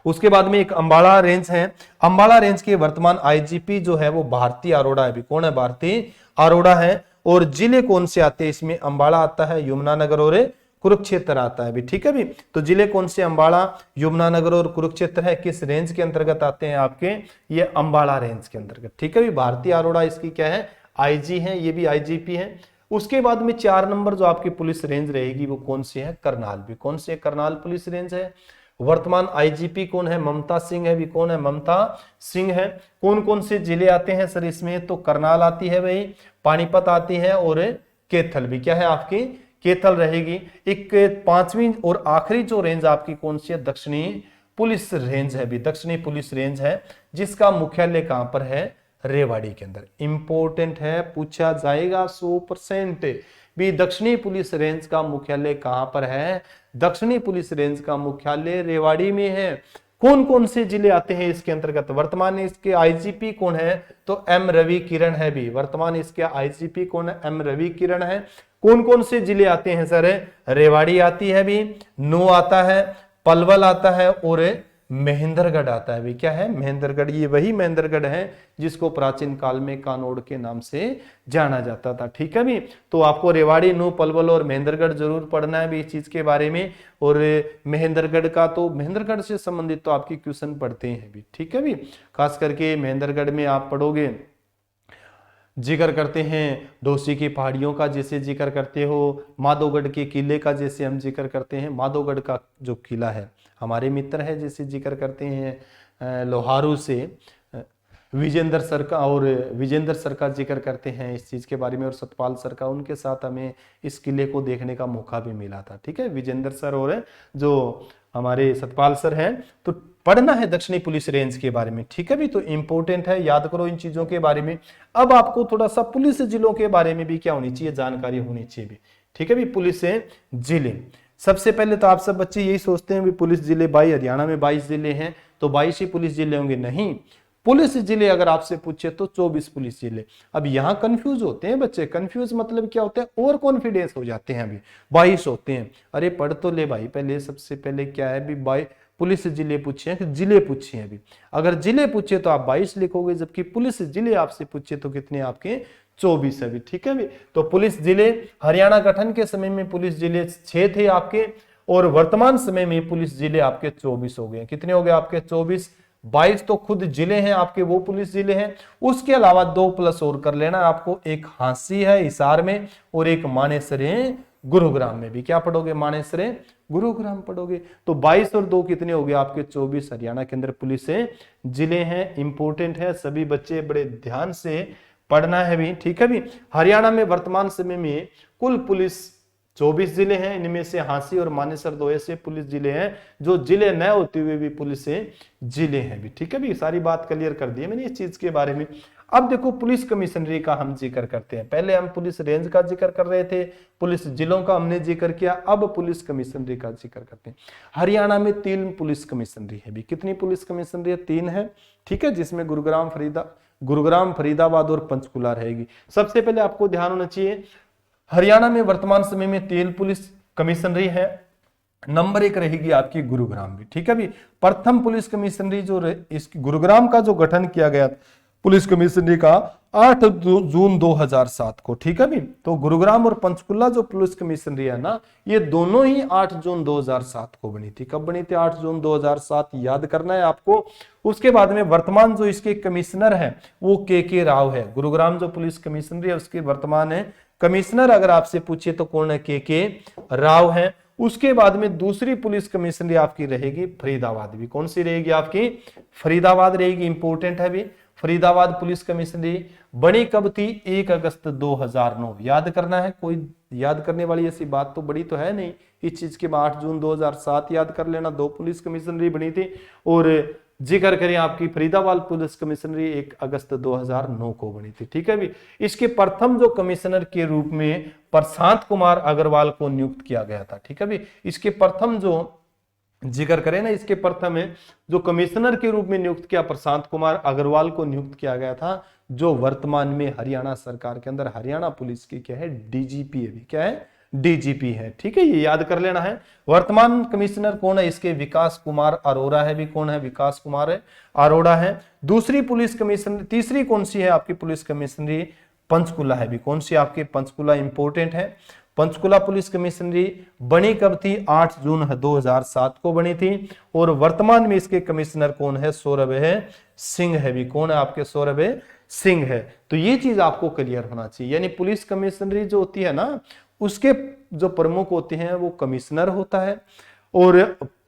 S1: उसके बाद में एक अंबाला रेंज है। अंबाला रेंज के वर्तमान आईजीपी जो है वो भारती अरोड़ा है भी। कौन है, भारती अरोड़ा है। और जिले कौन से आते हैं इसमें, अंबाला आता है, यमुनानगर और कुरुक्षेत्र आता है भी। ठीक है भी, तो जिले कौन से, अंबाला, यमुनानगर और कुरुक्षेत्र है। किस रेंज के अंतर्गत आते हैं आपके, ये अंबाला रेंज के अंतर्गत। ठीक है भी, भारती अरोड़ा इसकी क्या है, आईजी है, ये भी आईजीपी है। उसके बाद में 4 नंबर जो आपकी पुलिस रेंज रहेगी वो कौन सी है, करनाल भी। कौन सी है, करनाल पुलिस रेंज है। वर्तमान आईजीपी कौन है, ममता सिंह है भी। कौन है, ममता सिंह है। कौन कौन से जिले आते हैं सर इसमें, तो करनाल आती है भाई, पानीपत आती है, और कैथल भी। क्या है आपकी, कैथल रहेगी। एक 5वीं और आखिरी जो रेंज आपकी कौन सी है, दक्षिणी पुलिस रेंज है भी। दक्षिणी पुलिस रेंज है, जिसका मुख्यालय कहां पर है, रेवाड़ी के अंदर। इंपॉर्टेंट है, पूछा जाएगा 100% भी। दक्षिणी पुलिस रेंज का मुख्यालय कहां पर है, दक्षिणी पुलिस रेंज का मुख्यालय रेवाड़ी में है। कौन कौन से जिले आते हैं इसके अंतर्गत, वर्तमान इसके आईजीपी कौन है, तो एम रवि किरण है भी। वर्तमान इसके आईजीपी कौन है, एम रवि किरण है। कौन कौन से जिले आते हैं सर, रेवाड़ी आती है भी, नू आता है, पलवल आता है, और महेंद्रगढ़ आता है भी। क्या है, महेंद्रगढ़। ये वही महेंद्रगढ़ है जिसको प्राचीन काल में कानोड़ के नाम से जाना जाता था। ठीक है भी, तो आपको रेवाड़ी, नू, पलवल और महेंद्रगढ़ जरूर पढ़ना है भी इस चीज के बारे में। और महेंद्रगढ़ का तो, महेंद्रगढ़ से संबंधित तो आपकी क्वेश्चन पढ़ते हैं भी। ठीक है भी, खास करके महेंद्रगढ़ में आप पढ़ोगे, जिक्र करते हैं डोसी की पहाड़ियों का, जैसे जिक्र करते हो माधोगढ़ के किले का, जैसे हम जिक्र करते हैं माधोगढ़ का जो किला है, हमारे मित्र है, जैसे जिक्र करते हैं लोहारू से विजेंद्र सर का, और विजेंद्र सर का जिक्र करते हैं इस चीज के बारे में, और सतपाल सर का, उनके साथ हमें इस किले को देखने का मौका भी मिला था। ठीक है, विजेंद्र सर और जो हमारे सतपाल सर हैं, तो पढ़ना है दक्षिणी पुलिस रेंज के बारे में। ठीक है भी, तो इंपॉर्टेंट है, याद करो इन चीजों के बारे में। अब आपको थोड़ा सा पुलिस जिलों के बारे में भी क्या होनी चाहिए, जानकारी होनी चाहिए भी। ठीक है भी, पुलिस जिले। सबसे पहले तो आप सब बच्चे यही सोचते हैं भी पुलिस जिले 22, हरियाणा में 22 जिले हैं तो 22 ही पुलिस जिले होंगे, नहीं। पुलिस जिले अगर आपसे पूछे तो 24 पुलिस जिले। अब यहाँ कंफ्यूज होते हैं बच्चे, कंफ्यूज मतलब क्या होता है, ओवर कॉन्फिडेंस हो जाते हैं, अभी 22 होते हैं। अरे पढ़ तो ले भाई, पहले सबसे पहले क्या है अभी, पुलिस जिले पूछे हैं कि जिले पूछे हैं। अभी अगर जिले पूछे तो आप 22 लिखोगे, जबकि पुलिस जिले आपसे पूछे तो कितने आपके 24 अभी, ठीक है भी। तो पुलिस जिले हरियाणा गठन के समय में पुलिस जिले 6 थे आपके, और वर्तमान समय में पुलिस जिले आपके 24 हो गए। कितने हो गए आपके 24, 22 तो खुद जिले हैं आपके, वो पुलिस जिले हैं। उसके अलावा 2 प्लस और कर लेना आपको, एक हांसी है हिसार में और एक मानेसर है गुरुग्राम में भी। क्या पढ़ोगे, मानेसर है गुरुग्राम पढ़ोगे। तो 22 और 2 कितने हो गए आपके 24 हरियाणा के अंदर पुलिस जिले हैं। इंपोर्टेंट है, सभी बच्चे बड़े ध्यान से पढ़ना है भी, ठीक है भी। हरियाणा में वर्तमान समय में कुल पुलिस 24 जिले हैं, इनमें से हांसी और मानेसर 2 ऐसे पुलिस जिले हैं जो जिले न होते हुए भी पुलिस जिले हैं भी, ठीक है भी। सारी बात क्लियर कर दी है मैंने इस चीज के बारे में। अब देखो पुलिस कमिश्नरी का हम जिक्र करते हैं। पहले हम पुलिस रेंज का जिक्र कर रहे थे, पुलिस जिलों का हमने जिक्र किया, अब पुलिस कमिश्नरी का जिक्र करते हैं। हरियाणा में 3 पुलिस कमिश्नरी है भी। कितनी पुलिस कमिश्नरी है, 3 है, ठीक है, जिसमें गुरुग्राम, फरीदाबाद और पंचकुला रहेगी। सबसे पहले आपको ध्यान होना चाहिए, हरियाणा में वर्तमान समय में 3 पुलिस कमिश्नरी है। नंबर 1 रहेगी आपकी गुरुग्राम भी, ठीक है भी। प्रथम पुलिस कमिश्नरी जो इस गुरुग्राम का जो गठन किया गया पुलिस कमिश्नरी का 8 जून 2007 को, ठीक है भी। तो गुरुग्राम और पंचकुला जो पुलिस कमिश्नरी है ना, ये दोनों ही 8 जून 2007 को बनी थी। कब बनी थी, 8 जून 2007, याद करना है आपको। उसके बाद में वर्तमान जो इसके कमिश्नर है वो के राव है। गुरुग्राम जो पुलिस कमिश्नरी है उसके वर्तमान है कमिश्नर अगर आपसे पूछे तो कौन है, के राव है। उसके बाद में दूसरी पुलिस कमिश्नरी आपकी रहेगी फरीदाबाद भी। कौन सी रहेगी आपकी, फरीदाबाद रहेगी, इंपोर्टेंट है भी। फरीदाबाद पुलिस कमिश्नरी बनी कब थी, 1 अगस्त 2009। याद करना है, कोई याद करने वाली ऐसी बात तो बड़ी तो है नहीं इस चीज के। 8 जून 2007 याद कर लेना, 2 पुलिस कमिश्नरी बनी थी। और जिक्र करें आपकी फरीदाबाद पुलिस कमिश्नरी 1 अगस्त 2009 को बनी थी, ठीक है भी। इसके प्रथम जो कमिश्नर के रूप में प्रशांत कुमार अग्रवाल को नियुक्त किया गया था, ठीक है भी। इसके प्रथम जो जिक्र करें ना, इसके प्रथम है जो कमिश्नर के रूप में नियुक्त किया प्रशांत कुमार अग्रवाल को नियुक्त किया गया था, जो वर्तमान में हरियाणा सरकार के अंदर हरियाणा पुलिस की क्या है, डीजीपी है भी। क्या है, डीजीपी है, ठीक है, ये याद कर लेना है। वर्तमान कमिश्नर कौन है इसके, विकास कुमार अरोड़ा है भी। कौन है, विकास कुमार अरोड़ा है। दूसरी पुलिस कमिश्नर, तीसरी कौन सी है आपकी पुलिस कमिश्नरी, पंचकुला है भी। कौन सी आपकी, पंचकुला इंपोर्टेंट है। पंचकुला पुलिस कमिश्नरी बनी कब थी, 8 जून 2007 को बनी थी। और वर्तमान में इसके कमिश्नर कौन है, सौरभ सिंह है भी। कौन है आपके, सौरभ सिंह है। तो ये चीज आपको क्लियर होना चाहिए। यानी पुलिस कमिश्नरी जो होती है ना, उसके जो प्रमुख होते हैं वो कमिश्नर होता है, और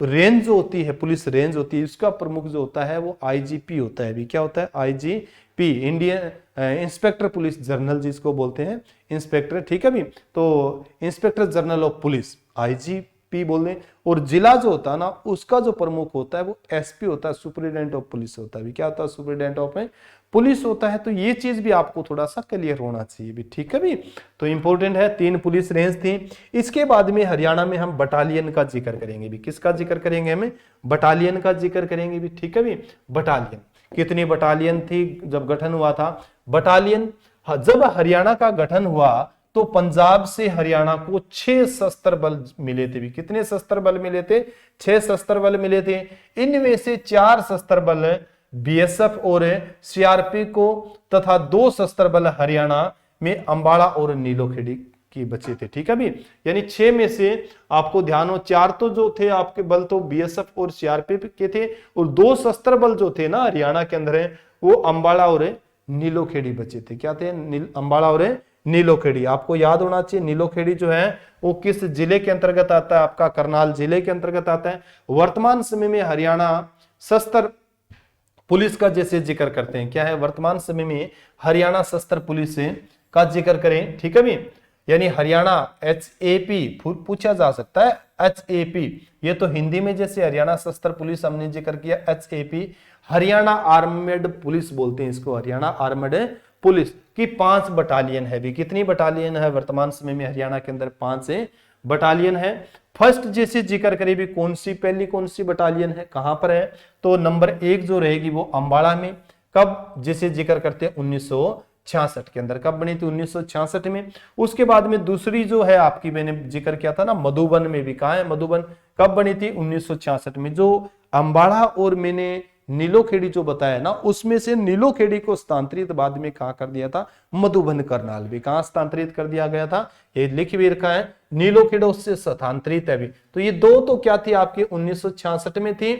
S1: रेंज जो होती है, पुलिस रेंज होती है, उसका प्रमुख जो होता है वो आईजीपी होता है भी। क्या होता है, IGP, Indian inspector police general जिसको बोलते हैं, इंस्पेक्टर, ठीक है भी। तो inspector general of police IGP बोल दें। और जिला जो होता है ना, उसका जो प्रमुख होता है वो एसपी होता है, सुपरिटेंडेंट ऑफ पुलिस होता है भी। क्या होता है, सुपरिटेंडेंट ऑफ पुलिस होता है। तो ये चीज भी आपको थोड़ा सा क्लियर होना चाहिए भी, ठीक है भी। तो इंपॉर्टेंट है, 3 पुलिस रेंज थी। इसके बाद में हरियाणा में हम बटालियन का जिक्र करेंगे भी। किसका जिक्र करेंगे, हमें बटालियन का जिक्र करेंगे भी, ठीक है भी। बटालियन, कितनी बटालियन थी जब गठन हुआ था, बटालियन जब हरियाणा का गठन हुआ तो पंजाब से हरियाणा को 6 शस्त्र बल मिले थे भी। कितने शस्त्र बल मिले थे, 6 शस्त्र बल मिले थे। इनमें से 4 शस्त्र बल बीएसएफ और सीआरपी को, तथा 2 शस्त्र बल हरियाणा में अंबाला और नीलोखेड़ी की बचे थे, ठीक है भी। यानी 6 में से आपको ध्यान हो, 4 तो जो थे आपके बल तो बीएसएफ और सीआरपी के थे, और 2 शस्त्र बल जो थे ना हरियाणा के अंदर है वो अंबाला और नीलोखेड़ी बचे थे। क्या थे, अंबाला और नीलोखेड़ी। आपको याद होना चाहिए नीलोखेड़ी जो है वो किस जिले के अंतर्गत आता है, आपका करनाल जिले के अंतर्गत आता है। वर्तमान समय में हरियाणा सशस्त्र पुलिस का जैसे जिक्र करते हैं, क्या है, वर्तमान समय में हरियाणा सशस्त्र पुलिस का जिक्र करें, ठीक है भी। यानी हरियाणा HAP पूछा जा सकता है, HAP ये तो हिंदी में जैसे हरियाणा सशस्त्र पुलिस हमने जिक्र किया, HAP हरियाणा आर्मेड पुलिस बोलते हैं इसको, हरियाणा आर्मेड पुलिस की 5 बटालियन है भी। कितनी बटालियन है वर्तमान समय में हरियाणा के अंदर, 5 बटालियन है। फर्स्ट जैसे जिक्र करें भी, कौन सी पहली कौन सी बटालियन है, कहां पर है, तो नंबर 1 जो रहेगी वो अंबाला में, कब, जिसे जिक्र करते हैं 1966 के अंदर। कब बनी थी? 1966 में। उसके बाद में दूसरी जो है आपकी, मैंने जिक्र किया था ना मधुबन में भी, कहा है मधुबन, कब बनी थी? 1966 में। जो अंबाड़ा और मैंने नीलोखेड़ी जो बताया ना, उसमें से नीलोखेड़ी को स्थानांतरित बाद में कहा कर दिया था? मधुबन करनाल भी। कहां स्थानांतरित कर दिया गया था? ये लिख भी रखा है, नीलोखेड़ा उससे स्थानांतरित है भी। तो ये दो तो क्या थी आपकी 1966 में थी,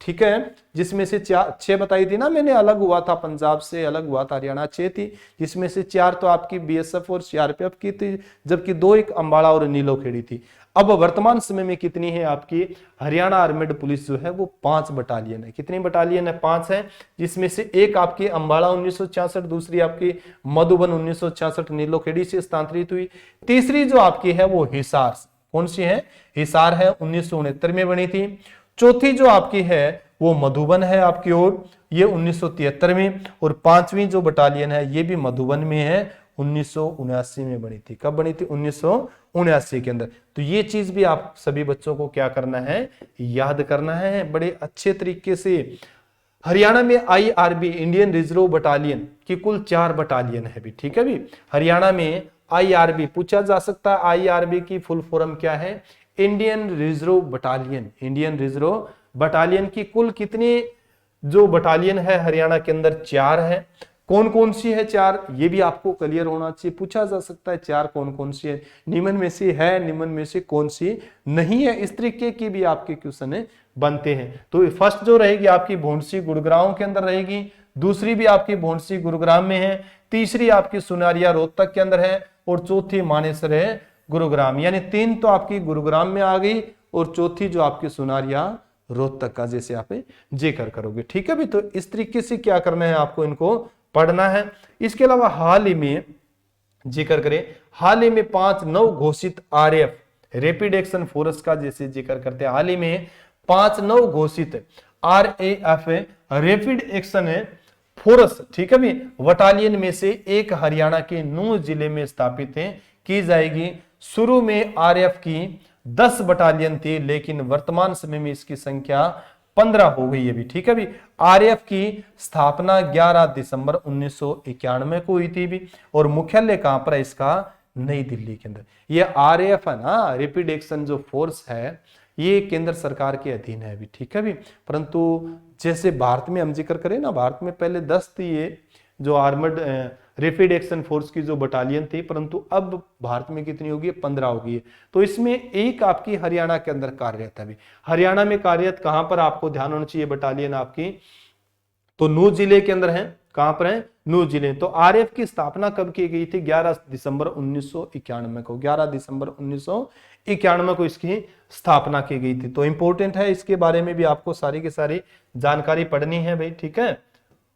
S1: ठीक है, जिसमें से 6 बताई थी ना मैंने, अलग हुआ था, पंजाब से अलग हुआ था, हरियाणा 6 थी, जिसमें से 4 तो आपकी बीएसएफ और सीआरपीएफ की थी, जबकि 2 एक अंबाड़ा और नीलोखेड़ी थी। अब वर्तमान समय में कितनी है आपकी हरियाणा आर्मेड पुलिस जो है, वो 5 बटालियन है। कितनी बटालियन है? 5 है, जिसमें से एक आपकी अंबाड़ा 1966, दूसरी आपकी मधुबन 1966 नीलोखेड़ी से स्थानांतरित हुई, तीसरी जो आपकी है वो हिसार, कौन सी है? हिसार है, 1969 में बनी थी। चौथी जो आपकी है वो मधुबन है आपकी ओर, ये 1973 में, और 5वीं जो बटालियन है ये भी मधुबन में है, 1979 में बनी थी। कब बनी थी? 1979 के अंदर। तो ये चीज भी आप सभी बच्चों को क्या करना है? याद करना है बड़े अच्छे तरीके से। हरियाणा में आईआरबी इंडियन रिजर्व बटालियन की कुल 4 बटालियन है भी, ठीक है भी। हरियाणा में आईआरबी पूछा जा सकता है, आईआरबी की फुल फॉर्म क्या है? Indian reserve battalion. Indian reserve battalion की कुल कितनी जो बटालियन है हरियाणा के अंदर? 4 है। कौन कौन सी है 4? ये भी आपको क्लियर होना चाहिए, पूछा जा सकता है 4 कौन कौन सी है, निम्न में से है, निम्न में से कौन सी नहीं है, इस तरीके की भी आपके क्वेश्चन बनते हैं। तो फर्स्ट जो रहेगी आपकी भोंडसी गुड़गांव के अंदर रहेगी, दूसरी भी आपकी भोंडसी गुरुग्राम में है, तीसरी आपकी सुनारिया रोहतक के अंदर है, और चौथी मानेसर है गुरुग्राम। यानी 3 तो आपकी गुरुग्राम में आ गई, और चौथी जो आपकी सुनारिया रोहतक का जैसे आप जिक्र करोगे, ठीक है भी। तो इस तरीके से क्या करना है आपको, इनको पढ़ना है। इसके अलावा हाल ही में जिक्र करें, हाल ही में 5 नव घोषित आरएएफ रैपिड एक्शन फोर्स का जैसे जिक्र करते हैं, हाल ही में 5 नव घोषित आरएएफ रैपिड एक्शन फोर्स, ठीक है भी, बटालियन में से एक हरियाणा के नूंह जिले में स्थापित है, की जाएगी। शुरू में आरएएफ की 10 बटालियन थी, लेकिन वर्तमान समय में इसकी संख्या 15 हो गई है भी, ठीक है भी। आरएएफ की स्थापना 11 दिसंबर 1991 को हुई थी भी, और मुख्यालय कहां पर है इसका? नई दिल्ली के अंदर। ये आरएएफ है ना, रैपिड एक्शन जो फोर्स है, ये केंद्र सरकार के अधीन है भी, ठीक है भी। परंतु जैसे भारत में हम जिक्र करें ना, भारत में पहले 10 थी ये जो आर्मड रैपिड एक्शन फोर्स की जो बटालियन थी, परंतु अब भारत में कितनी होगी? 15 होगी। तो इसमें एक आपकी हरियाणा के अंदर कार्यरत है भी। हरियाणा में कार्यरत कहां पर आपको ध्यान होना चाहिए बटालियन आपकी? तो नूंह जिले के अंदर है। कहां पर है? नूंह जिले। तो आरएएफ की स्थापना कब की गई थी? 11 दिसंबर 1991 को। 11 दिसंबर 1991 को इसकी स्थापना की गई थी। तो इंपॉर्टेंट है, इसके बारे में भी आपको सारी की सारी जानकारी पढ़नी है भाई, ठीक है।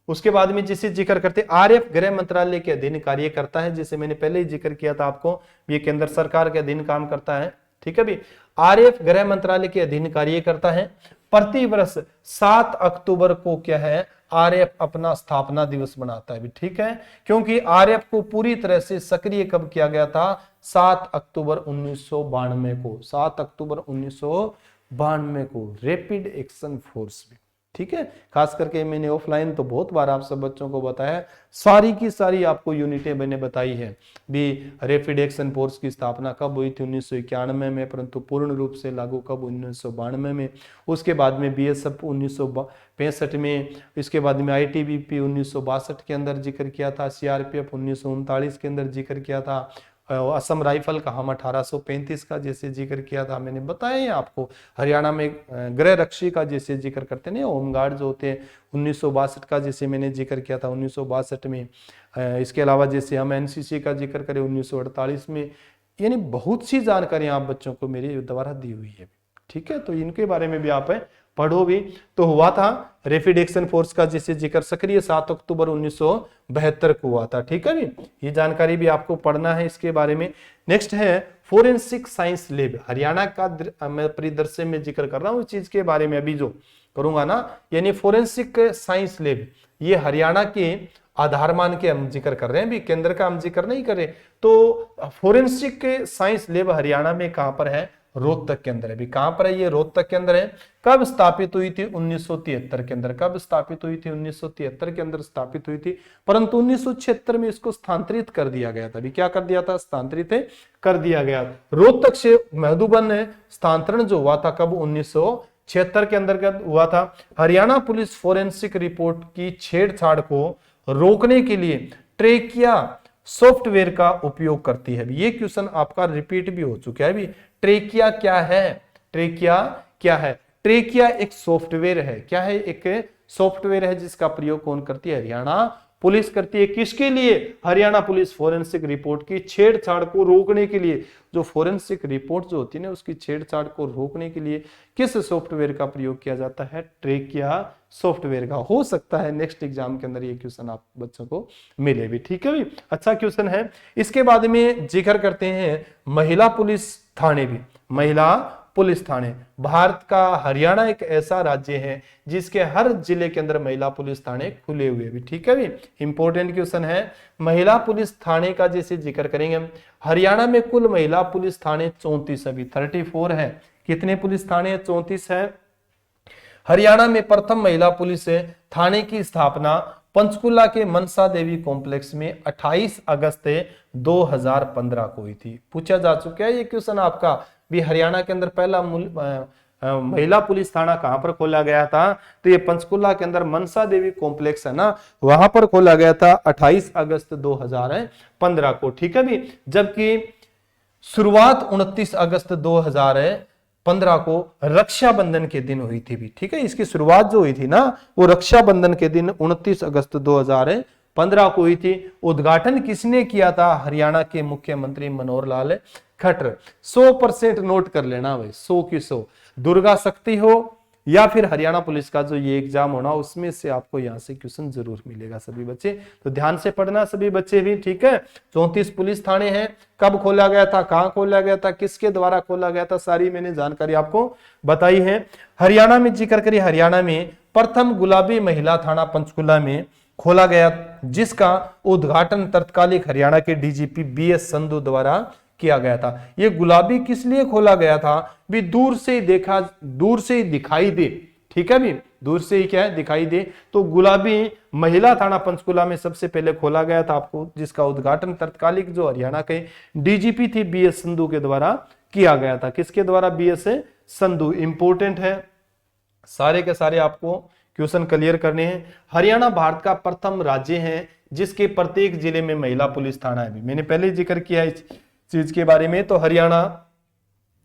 S1: उसके बाद में जिसे जिक्र करते, आरएएफ गृह मंत्रालय के अधीन कार्य करता है, जैसे मैंने पहले ही जिक्र किया था आपको, ये केंद्र सरकार के अधीन काम करता है, ठीक है भी। आरएएफ गृह मंत्रालय के अधीन कार्य करता है। प्रति वर्ष 7 अक्टूबर को क्या है? आरएएफ अपना स्थापना दिवस मनाता है भी, ठीक है। क्योंकि आरएएफ को पूरी तरह से सक्रिय कब किया गया था? 7 अक्टूबर 1992 को। 7 अक्टूबर 1992 को रैपिड एक्शन फोर्स भी, ठीक है। खास करके मैंने ऑफलाइन तो बहुत बार आप सब बच्चों को बताया, सारी की सारी आपको यूनिटें मैंने बताई है भी। रैपिड एक्शन फोर्स की स्थापना कब हुई थी? 1991 में, परंतु पूर्ण रूप से लागू कब? 1992 में। उसके बाद में बीएसएफ 1965 में, इसके बाद में आईटीबीपी 1962 के अंदर जिक्र किया था, सीआरपीएफ 1939 के अंदर जिक्र किया था, असम राइफल का हम 1835 का जैसे जिक्र किया था, मैंने बताया है आपको। हरियाणा में गृह रक्षी का जैसे जिक्र करते हैं, होमगार्ड जो होते हैं 1962 का जैसे मैंने जिक्र किया था 1962 में। इसके अलावा जैसे हम एनसीसी का जिक्र करें 1948 में। यानी बहुत सी जानकारी आप बच्चों को मेरे द्वारा दी हुई है, ठीक है। तो इनके बारे में भी आप पढ़ो भी। तो हुआ था रैपिड एक्शन फोर्स का जैसे जिक्र सक्रिय 7 अक्टूबर 1972 को हुआ था, ठीक है भी। ये जानकारी भी आपको पढ़ना है इसके बारे में। नेक्स्ट है फोरेंसिक साइंस लैब। हरियाणा का मैं परिदृश्य में जिक्र कर रहा हूँ इस चीज के बारे में अभी जो करूंगा ना, यानी फोरेंसिक साइंस लैब, ये हरियाणा के आधार मान के हम जिक्र कर रहे हैं भी, केंद्र का हम जिक्र नहीं कर रहे। तो फोरेंसिक साइंस लैब हरियाणा में कहां पर है? रोहतक के अंदर है। अभी कहां पर है ये? रोहतक के अंदर है। कब स्थापित हुई थी? 1973 के अंदर। कब स्थापित हुई थी? 1973 के अंदर स्थापित हुई थी, परंतु 1976 में इसको स्थानांतरित कर दिया गया था। अभी क्या कर दिया था? स्थानांतरित कर दिया गया। रोहतक से मधुबन स्थानांतरण जो हुआ था कब? 1976 के अंदर हुआ था। हरियाणा पुलिस फोरेंसिक रिपोर्ट की छेड़छाड़ को रोकने के लिए ट्रेकिया सॉफ्टवेयर का उपयोग करती है। ये क्वेश्चन आपका रिपीट भी हो चुका है। भी ट्रेकिया क्या है? ट्रेकिया क्या है? ट्रेकिया एक सॉफ्टवेयर है। क्या है? एक सॉफ्टवेयर है जिसका प्रयोग कौन करती है? हरियाणा पुलिस करती है। किसके लिए? हरियाणा पुलिस फोरेंसिक रिपोर्ट की छेड़छाड़ को रोकने के लिए। जो फोरेंसिक रिपोर्ट जो होती है ना, उसकी छेड़छाड़ को रोकने के लिए किस सॉफ्टवेयर का प्रयोग किया जाता है? ट्रेकिया सॉफ्टवेयर का। हो सकता है नेक्स्ट एग्जाम के अंदर ये क्वेश्चन आप बच्चों को मिले भी। ठीक है भी, अच्छा क्वेश्चन है। इसके बाद में जिक्र करते हैं महिला पुलिस थाने भी। महिला पुलिस थाने। भारत का हरियाणा एक ऐसा राज्य है जिसके हर जिले के अंदर महिला पुलिस थाने खुले हुए भी। ठीक है भी, इंपॉर्टेंट क्वेश्चन है। महिला पुलिस थाने का जैसे जिक्र करेंगे, हरियाणा में कुल महिला पुलिस थाने 34 अभी 34 है। कितने पुलिस थाने? 34 है। हरियाणा में प्रथम महिला पुलिस थाने की स्थापना पंचकुला के मनसा देवी कॉम्प्लेक्स में 28 अगस्त 2015 को हुई थी। पूछा जा चुका है ये क्वेश्चन आपका भी। हरियाणा के अंदर पहला महिला पुलिस थाना कहां पर खोला गया था? तो ये पंचकुला के अंदर मनसा देवी कॉम्प्लेक्स है ना, वहां पर खोला गया था 28 अगस्त 2015 को। ठीक है भी, जबकि शुरुआत 29 अगस्त 2015 को रक्षाबंधन के दिन हुई थी भी। ठीक है, इसकी शुरुआत जो हुई थी ना, वो रक्षाबंधन के दिन 29 अगस्त 2015 को हुई थी। उद्घाटन किसने किया था? हरियाणा के मुख्यमंत्री मनोहर लाल खट्टर। 100% नोट कर लेना भाई, 100 की 100। दुर्गा शक्ति हो या फिर हरियाणा पुलिस का जो ये एग्जाम होना, उसमें से आपको यहां से क्वेश्चन जरूर मिलेगा सभी बच्चे, तो ध्यान से पढ़ना सभी बच्चे भी। ठीक है, 34 पुलिस थाने हैं। कब खोला गया था? कहां खोला गया था? किसके द्वारा खोला गया था? सारी मैंने जानकारी आपको बताई है। हरियाणा में जिक्र करिए, हरियाणा में प्रथम गुलाबी महिला थाना पंचकुला में खोला गया, जिसका उद्घाटन तत्कालिक हरियाणा के डीजीपी BS संधू द्वारा किया गया था। ये गुलाबी किस लिए खोला गया था? भी दूर से देखा, दूर से ही दिखाई दे। ठीक है भी, दूर से ही क्या है? दिखाई दे। तो गुलाबी महिला थाना पंचकुला में सबसे पहले खोला गया था आपको, जिसका उद्घाटन तत्कालिक जो हरियाणा के डीजीपी थी BS संधू के द्वारा किया गया था। किसके द्वारा? BS संधू। इंपोर्टेंट है, सारे के सारे आपको क्वेश्चन क्लियर करने हैं। हरियाणा भारत का प्रथम राज्य है जिसके प्रत्येक जिले में महिला पुलिस थाना है। मैंने पहले जिक्र किया इस चीज के बारे में। तो हरियाणा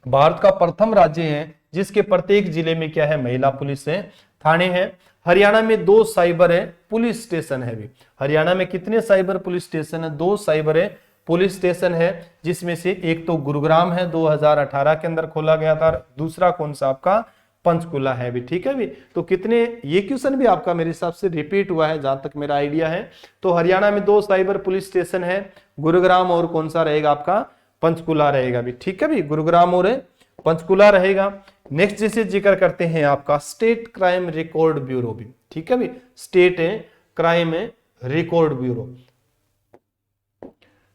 S1: भारत का प्रथम राज्य है जिसके प्रत्येक जिले में क्या है? महिला पुलिस थाने हैं। हरियाणा में 2 साइबर पुलिस स्टेशन है भी। हरियाणा में कितने साइबर पुलिस स्टेशन है? 2 साइबर पुलिस स्टेशन है, जिसमें से एक तो गुरुग्राम है, 2018 के अंदर खोला गया था। दूसरा कौन सा? आपका पंचकुला है भी। ठीक है भी, तो कितने, ये क्वेश्चन भी आपका मेरे हिसाब से रिपीट हुआ है जहां तक मेरा आइडिया है। तो हरियाणा में 2 साइबर पुलिस स्टेशन है, गुरुग्राम और कौन सा रहेगा? आपका पंचकुला रहेगा भी। ठीक है भी, गुरुग्राम और पंचकुला रहेगा। नेक्स्ट जैसे जिक्र करते हैं आपका स्टेट क्राइम रिकॉर्ड ब्यूरो भी। ठीक है भी, state crime record bureau.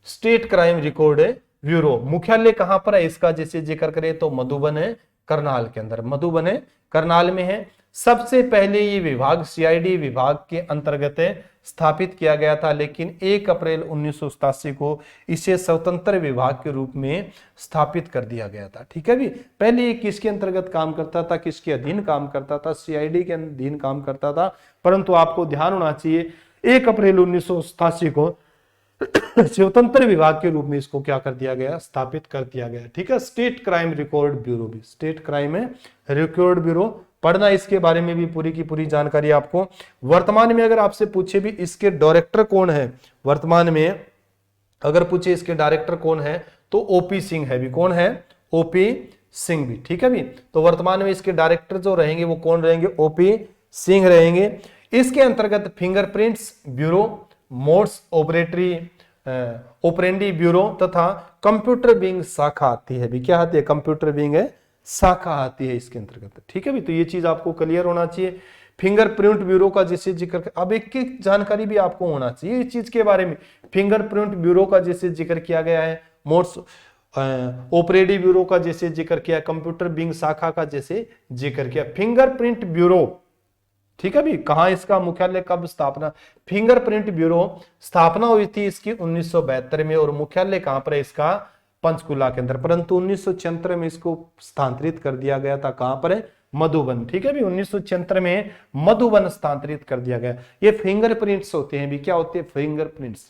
S1: State crime record bureau मुख्यालय कहां पर है इसका? जैसे जिक्र करें तो मधुबन करनाल के अंदर, मधुबन करनाल में है। सबसे पहले ये विभाग CID विभाग के अंतर्गत स्थापित किया गया था, लेकिन 1 अप्रैल 1987 को इसे स्वतंत्र विभाग के रूप में स्थापित कर दिया गया था। ठीक है भी, पहले ये किसके अंतर्गत काम करता था? किसके अधीन काम करता था? CID के अधीन काम करता था। परंतु आपको ध्यान होना चाहिए 1 अप्रैल 1987 को स्वतंत्र विभाग के रूप में इसको क्या कर दिया गया? स्थापित कर दिया गया। ठीक है, स्टेट क्राइम रिकॉर्ड ब्यूरो भी, स्टेट क्राइम रिकॉर्ड ब्यूरो पढ़ना, इसके बारे में भी पूरी की पूरी जानकारी आपको। वर्तमान में अगर आपसे पूछे भी इसके डायरेक्टर कौन है, वर्तमान में अगर पूछे इसके डायरेक्टर कौन है, तो OP सिंह है भी। कौन है? OP सिंह भी। ठीक है भी, तो वर्तमान में इसके डायरेक्टर जो रहेंगे वो कौन रहेंगे? OP सिंह रहेंगे। इसके अंतर्गत fingerprints bureau, modes operandi bureau तथा कंप्यूटर विंग शाखा आती है भी। क्या आती है? कंप्यूटर विंग शाखा आती है इसके अंतर्गत। ठीक है भी, तो ये चीज आपको क्लियर होना चाहिए। फिंगरप्रिंट ब्यूरो का जैसे जिक्र, अब एक जानकारी भी आपको होना चाहिए इस चीज के बारे में। फिंगरप्रिंट ब्यूरो का जैसे जिक्र किया गया है, मोड्स ऑपरेटिव ब्यूरो का जैसे जिक्र किया, कंप्यूटर विंग शाखा का जैसे जिक्र किया, फिंगरप्रिंट ब्यूरो, ठीक है भी, कहा इसका मुख्यालय, कब स्थापना, फिंगरप्रिंट ब्यूरो स्थापना हुई थी इसकी 1972 में, और मुख्यालय कहां पर है इसका, पंचकुला के अंदर, परंतु 1976 में इसको स्थानांतरित कर दिया गया था, कहां पर है, मधुबन, ठीक है भी, 1976 में मधुबन स्थानांतरित कर दिया गया। ये फिंगरप्रिंट्स होते हैं भी, क्या होते हैं, फिंगरप्रिंट्स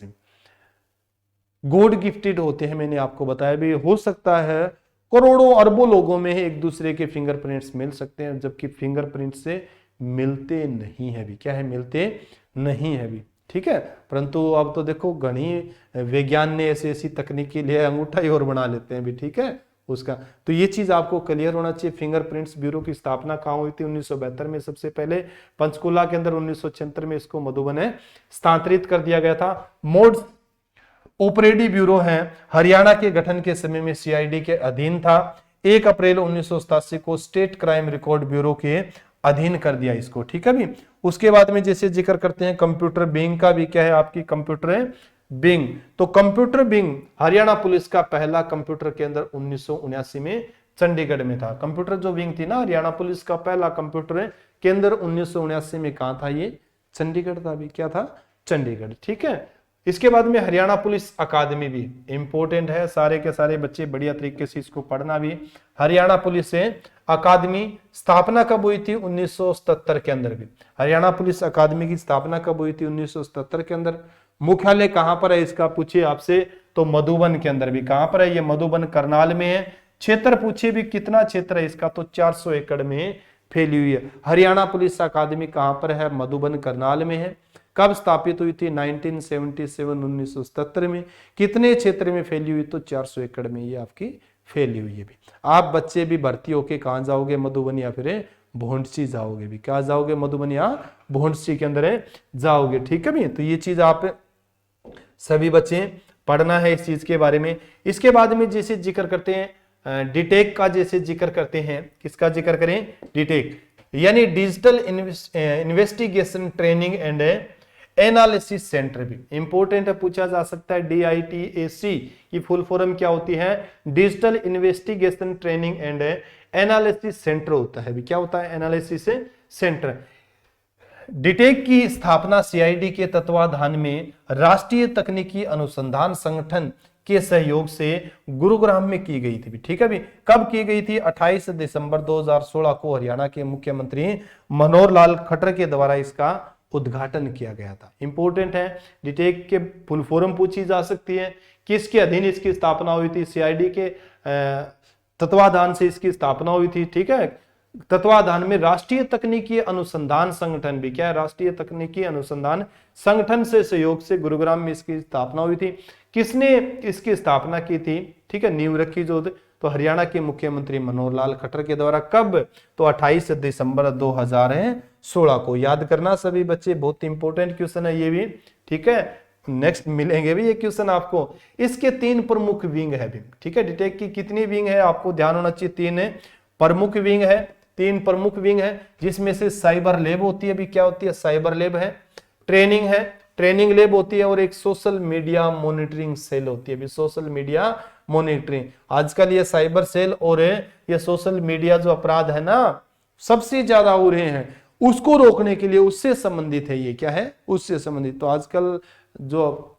S1: गॉड गिफ्टेड होते हैं, मैंने आपको बताया भी, हो सकता है करोड़ों अरबों लोगों में एक दूसरे के फिंगरप्रिंट्स मिल सकते हैं, जबकि फिंगरप्रिंट से मिलते नहीं है भी, क्या है, मिलते नहीं है भी, ठीक है। परंतु अब तो देखो गणित विज्ञान ने ऐसी ऐसी तकनीकी लिए अंगूठा ही और बना लेते हैं भी, ठीक है उसका, तो ये चीज आपको क्लियर होना चाहिए। फिंगरप्रिंट्स ब्यूरो की स्थापना कहां हुई थी, 1972 में सबसे पहले पंचकुला के अंदर, 1976 में इसको मधुबन में स्थानांतरित कर दिया गया था। मोड्स ऑपरेटिव ब्यूरो है, हरियाणा के गठन के समय में सीआईडी के अधीन था। 1 अप्रैल 1987 को स्टेट क्राइम रिकॉर्ड ब्यूरो के अधीन कर दिया इसको, ठीक है भी। उसके बाद में जैसे जिक्र करते हैं कंप्यूटर विंग का भी, क्या है आपकी, कंप्यूटर विंग, तो कंप्यूटर विंग हरियाणा पुलिस का पहला कंप्यूटर केंद्र 1979 में चंडीगढ़ में था। कंप्यूटर जो विंग थी ना हरियाणा पुलिस का पहला कंप्यूटर केंद्र 1979 में कहां था, ये चंडीगढ़ था भी, क्या था, चंडीगढ़, ठीक है। इसके बाद में हरियाणा पुलिस अकादमी भी इंपॉर्टेंट है, सारे के सारे बच्चे बढ़िया तरीके से इसको पढ़ना भी। हरियाणा पुलिस अकादमी स्थापना कब हुई थी, 1977 के अंदर भी। हरियाणा पुलिस अकादमी की स्थापना कब हुई थी, 1977 के अंदर। मुख्यालय कहां पर है इसका पूछिए आपसे, तो मधुबन के अंदर भी, कहां पर है, ये मधुबन करनाल में है। क्षेत्र पूछिए भी, कितना क्षेत्र है इसका, तो 400 एकड़ में फैली हुई है। हरियाणा पुलिस अकादमी कहां पर है, मधुबन करनाल में है। कब स्थापित हुई थी, 1977 1977 में। कितने क्षेत्र में फैली हुई, तो 400 एकड़ में ये आपकी फैली हुई है भी। आप बच्चे भी भर्ती होके कहां जाओगे, मधुबन या फिर भोंडसी जाओगे भी, क्या जाओगे, मधुबन या भोंडसी के अंदर जाओगे, ठीक है भी। तो ये चीज आप सभी बच्चे पढ़ना है इस चीज के बारे में। इसके बाद में जैसे जिक्र करते हैं डिटेक का, जैसे जिक्र करते हैं, किसका जिक्र करें, डिटेक यानी digital investigation training and analysis centre भी इंपॉर्टेंट है, पूछा जा सकता है। DITAC की फुल फॉर्म क्या होती है, digital investigation training and analysis centre होता है भी, क्या होता है, एनालिसिस सेंटर। डिटेक की स्थापना सीआईडी के तत्वाधान में राष्ट्रीय तकनीकी अनुसंधान संगठन के सहयोग से गुरुग्राम में की गई थी, ठीक है भी। कब की गई थी, 28 दिसंबर 2016 को हरियाणा के मुख्यमंत्री मनोहर लाल खट्टर के द्वारा इसका उद्घाटन किया गया था। इंपॉर्टेंट है, डिटेक के फुल फॉर्म पूछी जा सकती है। किसके अधीन इसकी स्थापना हुई थी, सीआईडी के तत्वाधान से इसकी स्थापना हुई थी, ठीक है। तत्वाधान में राष्ट्रीय तकनीकी अनुसंधान संगठन भी, क्या है, राष्ट्रीय तकनीकी अनुसंधान संगठन से सहयोग से गुरुग्राम में इसकी स्थापना हुई थी। किसने इसकी स्थापना की थी, ठीक है, नींव रखी जो, तो हरियाणा के मुख्यमंत्री मनोहर लाल खट्टर के द्वारा। कब, तो 28 दिसंबर 2016 को। याद करना सभी बच्चे, बहुत इंपॉर्टेंट क्वेश्चन है ये भी, ठीक है। नेक्स्ट मिलेंगे भी ये क्वेश्चन आपको। इसके 3 प्रमुख विंग है भी, ठीक है। डिटेक की कितनी विंग है, आपको ध्यान होना चाहिए, 3 प्रमुख विंग है, 3 प्रमुख विंग है, जिसमें से साइबर लैब होती है भी, क्या होती है, साइबर लैब है। ट्रेनिंग है, ट्रेनिंग लैब होती है, और एक सोशल मीडिया मॉनिटरिंग सेल होती है भी, सोशल मीडिया मॉनिटरिंग। आजकल ये साइबर सेल और ये सोशल मीडिया जो अपराध है ना, सबसे ज्यादा हो रहे हैं, उसको रोकने के लिए उससे संबंधित है ये, क्या है, उससे संबंधित। तो आजकल जो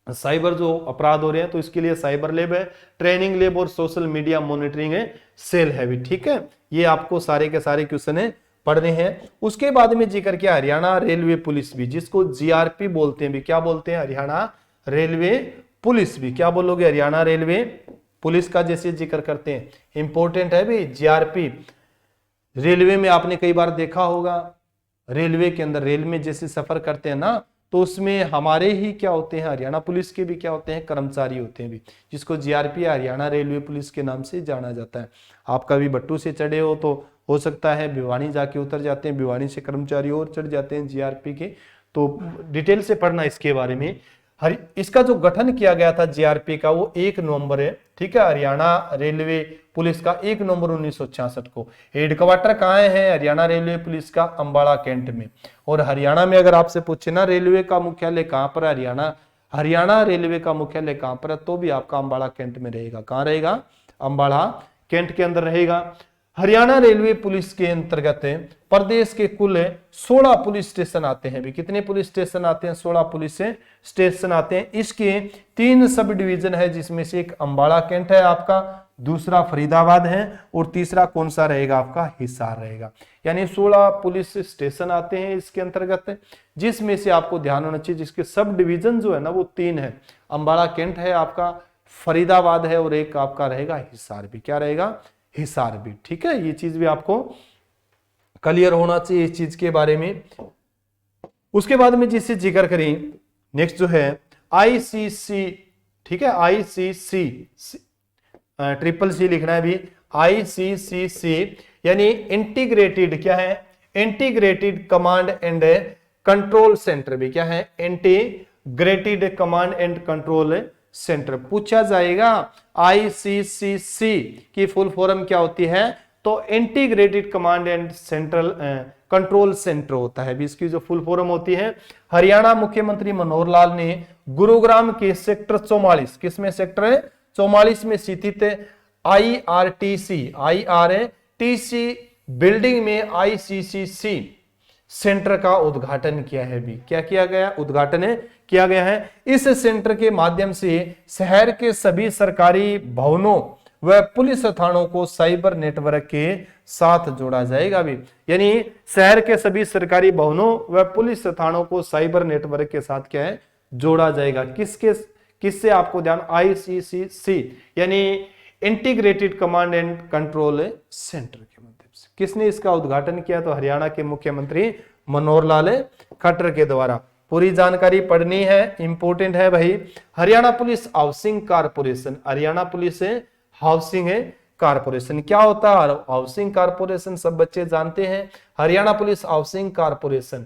S1: साइबर जो अपराध हो रहे हैं, तो इसके लिए साइबर लैब है, ट्रेनिंग लैब और सोशल मीडिया मॉनिटरिंग सेल है भी, ठीक है। ये आपको सारे के सारे क्वेश्चन पढ़ने हैं। उसके बाद में जिक्र किया हरियाणा रेलवे पुलिस भी, जिसको GRP बोलते हैं भी, क्या बोलते हैं, हरियाणा रेलवे पुलिस भी। क्या बोलोगे, हरियाणा रेलवे पुलिस का जैसे जिक्र करते हैं, इंपॉर्टेंट है भी। GRP रेलवे में आपने कई बार देखा होगा, रेलवे के अंदर रेल में जैसे सफर करते हैं ना, तो उसमें हमारे ही क्या होते हैं, हरियाणा पुलिस के भी क्या होते हैं, कर्मचारी होते हैं भी, जिसको GRP हरियाणा रेलवे पुलिस के नाम से जाना जाता है। आप कभी बट्टू से चढ़े हो तो हो सकता है भिवानी जाके उतर जाते हैं, भिवानी से कर्मचारी और चढ़ जाते हैं GRP के। तो डिटेल से पढ़ना इसके बारे में। इसका जो गठन किया गया था GRP का, वो 1 नवंबर है, ठीक है, हरियाणा रेलवे पुलिस का 1 नवंबर 1966 को। हेडक्वार्टर कहाँ है, हरियाणा रेलवे पुलिस का अंबाला कैंट में। और हरियाणा में अगर आपसे पूछे ना रेलवे का मुख्यालय कहाँ पर है, हरियाणा हरियाणा रेलवे का मुख्यालय कहां पर है, तो भी आपका अंबाला कैंट में रहेगा। कहां रहेगा? अंबाला कैंट के अंदर रहेगा। हरियाणा रेलवे पुलिस के अंतर्गत प्रदेश के कुल 16 पुलिस स्टेशन आते हैं। भी कितने पुलिस स्टेशन आते हैं? 16 पुलिस स्टेशन आते हैं। इसके 3 सब डिवीजन है, जिसमें से एक अंबाला कैंट है आपका, दूसरा फरीदाबाद है और तीसरा कौन सा रहेगा? आपका हिसार रहेगा। यानी 16 पुलिस स्टेशन आते हैं इसके अंतर्गत, जिसमें से आपको ध्यान होना चाहिए जिसके सब डिवीजन जो है ना वो 3 है। अंबाला कैंट है आपका, फरीदाबाद है और एक आपका रहेगा हिसार भी। क्या रहेगा? हिसार भी। ठीक है, ये चीज भी आपको क्लियर होना चाहिए इस चीज के बारे में। उसके बाद में जिससे जिक्र करें नेक्स्ट जो है आईसीसी। ठीक है, आईसीसी ट्रिपल सी लिखना है भी, आईसीसीसी यानी इंटीग्रेटेड क्या है? Integrated command and control centre भी। क्या है? Integrated command and control centre. पूछा जाएगा आईसीसीसी की फुल फॉर्म क्या होती है, तो integrated command and central control centre होता है। भी इसकी जो फुल फॉर्म होती है, हरियाणा मुख्यमंत्री मनोहर लाल ने गुरुग्राम के सेक्टर 44, किसमें सेक्टर है? 44 में स्थित आईआरटीसी बिल्डिंग में आईसीसीसी सेंटर का उद्घाटन किया है। भी क्या किया गया? उद्घाटन किया गया है। इस सेंटर के माध्यम से शहर के सभी सरकारी भवनों व पुलिस थानों को साइबर नेटवर्क के साथ जोड़ा जाएगा। भी यानी शहर के सभी सरकारी भवनों व पुलिस थानों को साइबर नेटवर्क के साथ क्या है? जोड़ा जाएगा। किससे आपको ध्यान? आईसीसीसी यानी integrated command and control centre के माध्यम से। किसने इसका उद्घाटन किया? तो हरियाणा के मुख्यमंत्री मनोहर लाल खट्टर के द्वारा। पूरी जानकारी पढ़नी है, इंपॉर्टेंट है भाई। Haryana police housing corporation, Haryana police housing corporation क्या होता है? हाउसिंग कारपोरेशन सब बच्चे जानते हैं। हरियाणा पुलिस हाउसिंग कारपोरेशन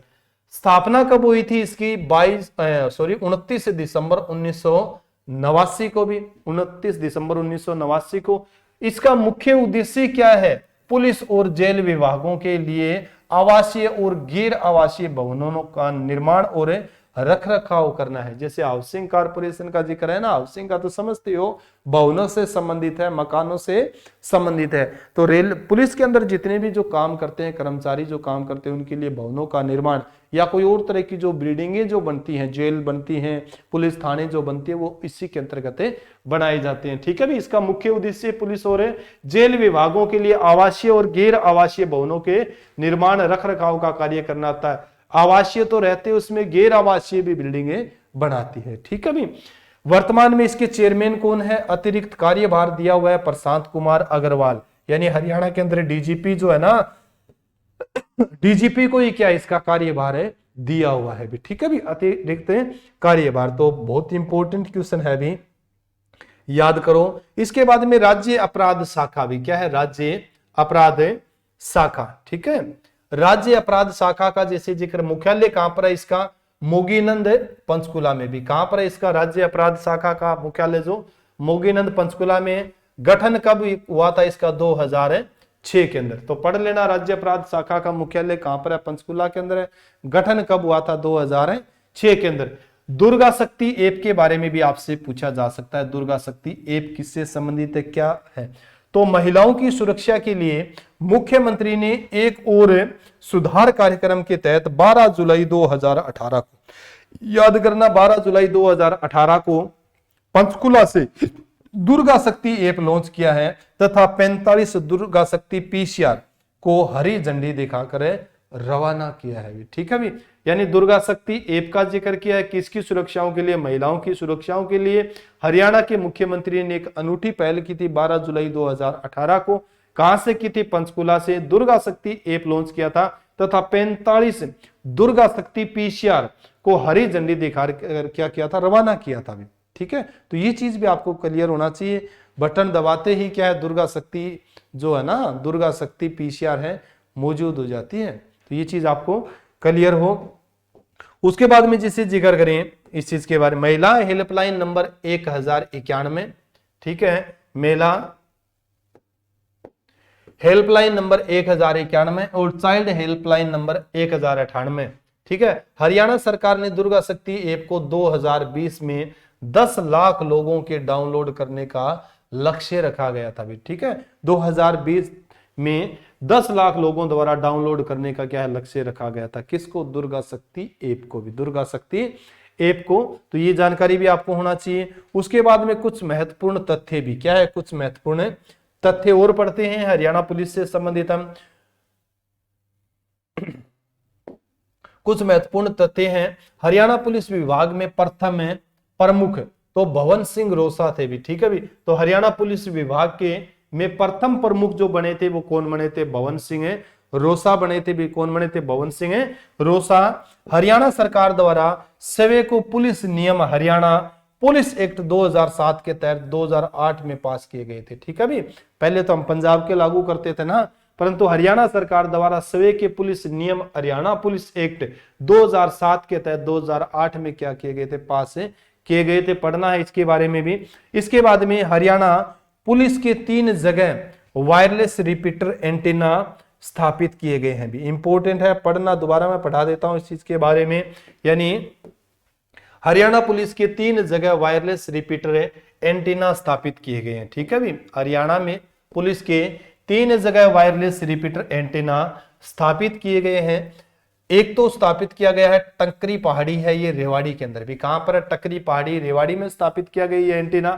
S1: स्थापना कब हुई थी इसकी? 29 दिसंबर 1989 को। भी 29 दिसंबर 1989 को। इसका मुख्य उद्देश्य क्या है? पुलिस और जेल विभागों के लिए आवासीय और गैर आवासीय भवनों का निर्माण और रख रखाव करना है। जैसे हाउसिंग कारपोरेशन का जिक्र है ना, हाउसिंग का तो समझते हो, भवनों से संबंधित है, मकानों से संबंधित है। तो रेल पुलिस के अंदर जितने भी जो काम करते हैं, कर्मचारी जो काम करते हैं, उनके लिए भवनों का निर्माण या कोई और तरह की जो बिल्डिंगें जो बनती हैं, जेल बनती हैं, पुलिस थाने जो बनती है, वो इसी के अंतर्गत बनाए जाते हैं। ठीक है भी, इसका मुख्य उद्देश्य पुलिस और जेल विभागों के लिए आवासीय और गैर आवासीय भवनों के निर्माण रख रखाव का कार्य करना आता है। आवासीय तो रहते, उसमें गैर आवासीय भी बिल्डिंगें बनाती है। ठीक है भी। वर्तमान में इसके चेयरमैन कौन है? अतिरिक्त कार्यभार दिया हुआ है प्रशांत कुमार अग्रवाल। यानी हरियाणा के अंदर डीजीपी जो है ना, डीजीपी को ही क्या इसका कार्यभार है दिया हुआ है भी। ठीक है भी, अतिरिक्त कार्यभार। तो बहुत इंपॉर्टेंट क्वेश्चन है भी, याद करो। इसके बाद में राज्य अपराध शाखा भी क्या है? राज्य अपराध शाखा। ठीक है, राज्य अपराध शाखा का जैसे जिक्र, मुख्यालय कहां पर है इसका? मोगीनंद पंचकुला में। भी कहां पर है इसका राज्य अपराध शाखा का मुख्यालय? जो मोगीनंद पंचकुला में। गठन कब हुआ था इसका? 2006 के अंदर। तो पढ़ लेना, राज्य अपराध शाखा का मुख्यालय कहां पर है? पंचकुला के अंदर है। गठन कब हुआ था? 2006 के अंदर। दुर्गा शक्ति ऐप के बारे में भी आपसे पूछा जा सकता है। दुर्गा शक्ति ऐप किससे संबंधित है, क्या है? तो महिलाओं की सुरक्षा के लिए मुख्यमंत्री ने एक और सुधार कार्यक्रम के तहत 12 जुलाई 2018 को, याद करना, 12 जुलाई 2018 को पंचकुला से दुर्गा शक्ति ऐप लॉन्च किया है तथा 45 दुर्गा शक्ति पीसीआर को हरी झंडी दिखाकर रवाना किया है। ठीक है भी, यानी दुर्गा शक्ति ऐप का जिक्र किया है। किसकी सुरक्षाओं के लिए? महिलाओं की सुरक्षाओं के लिए हरियाणा के मुख्यमंत्री ने एक अनूठी पहल की थी 12 जुलाई 2018 को। कहां से की थी? पंचकुला से दुर्गा शक्ति ऐप लॉन्च किया था तथा 45 दुर्गा शक्ति पीसीआर को हरी झंडी दिखाकर क्या किया था? रवाना किया था भी। ठीक है, तो ये चीज भी आपको क्लियर होना चाहिए। बटन दबाते ही क्या है? दुर्गा शक्ति जो है ना, दुर्गा शक्ति पीसीआर है, मौजूद हो जाती है। तो ये चीज आपको क्लियर हो। उसके बाद में जिसे जिक्र करें इस चीज के बारे में, महिला हेल्पलाइन नंबर 1091। ठीक है, महिला हेल्पलाइन नंबर 1091 और चाइल्ड हेल्पलाइन नंबर 1098। ठीक है। हरियाणा सरकार ने दुर्गा शक्ति ऐप को 2020 में 10 लाख लोगों के डाउनलोड करने का लक्ष्य रखा गया था भी, ठीक है। 2020 में 10 लाख लोगों द्वारा डाउनलोड करने का क्या है, लक्ष्य रखा गया था। किसको? दुर्गा शक्ति ऐप को भी, दुर्गा शक्ति ऐप को। तो ये जानकारी भी आपको होना चाहिए। उसके बाद में कुछ महत्वपूर्ण तथ्य भी, क्या है, कुछ महत्वपूर्ण तथ्य और पढ़ते हैं हरियाणा पुलिस से संबंधित हम। कुछ महत्वपूर्ण तथ्य हैं। हरियाणा पुलिस विभाग में प्रथम प्रमुख तो भवन सिंह रोसा थे भी, ठीक है भी। तो हरियाणा पुलिस विभाग के में प्रथम प्रमुख जो बने थे वो कौन बने थे? भवन सिंह रोसा बने थे भी। कौन बने थे? भवन सिंह रोसा। हरियाणा सरकार द्वारा सवेको पुलिस नियम हरियाणा पुलिस एक्ट 2007 के तहत 2008 में पास किए गए थे, ठीक है भी। पहले तो हम पंजाब के लागू करते थे ना, परंतु हरियाणा सरकार द्वारा सवे के पुलिस नियम हरियाणा पुलिस एक्ट 2007 के तहत 2008 में क्या किए गए थे? पास किए गए थे। पढ़ना है इसके बारे में भी। इसके बाद में हरियाणा पुलिस के 3 जगह वायरलेस रिपीटर एंटीना स्थापित किए गए हैं भी। इंपॉर्टेंट है, पढ़ना। दोबारा मैं पढ़ा देता हूं इस चीज के बारे में। यानी हरियाणा पुलिस के 3 जगह वायरलेस रिपीटर एंटीना स्थापित किए गए हैं, ठीक है भी। हरियाणा में पुलिस के 3 जगह वायरलेस रिपीटर एंटीना स्थापित किए गए हैं। एक तो स्थापित किया गया है टक्करी पहाड़ी है, ये रेवाड़ी के अंदर भी। कहां पर है? टक्करी पहाड़ी, रेवाड़ी में स्थापित किया गया ये एंटीना।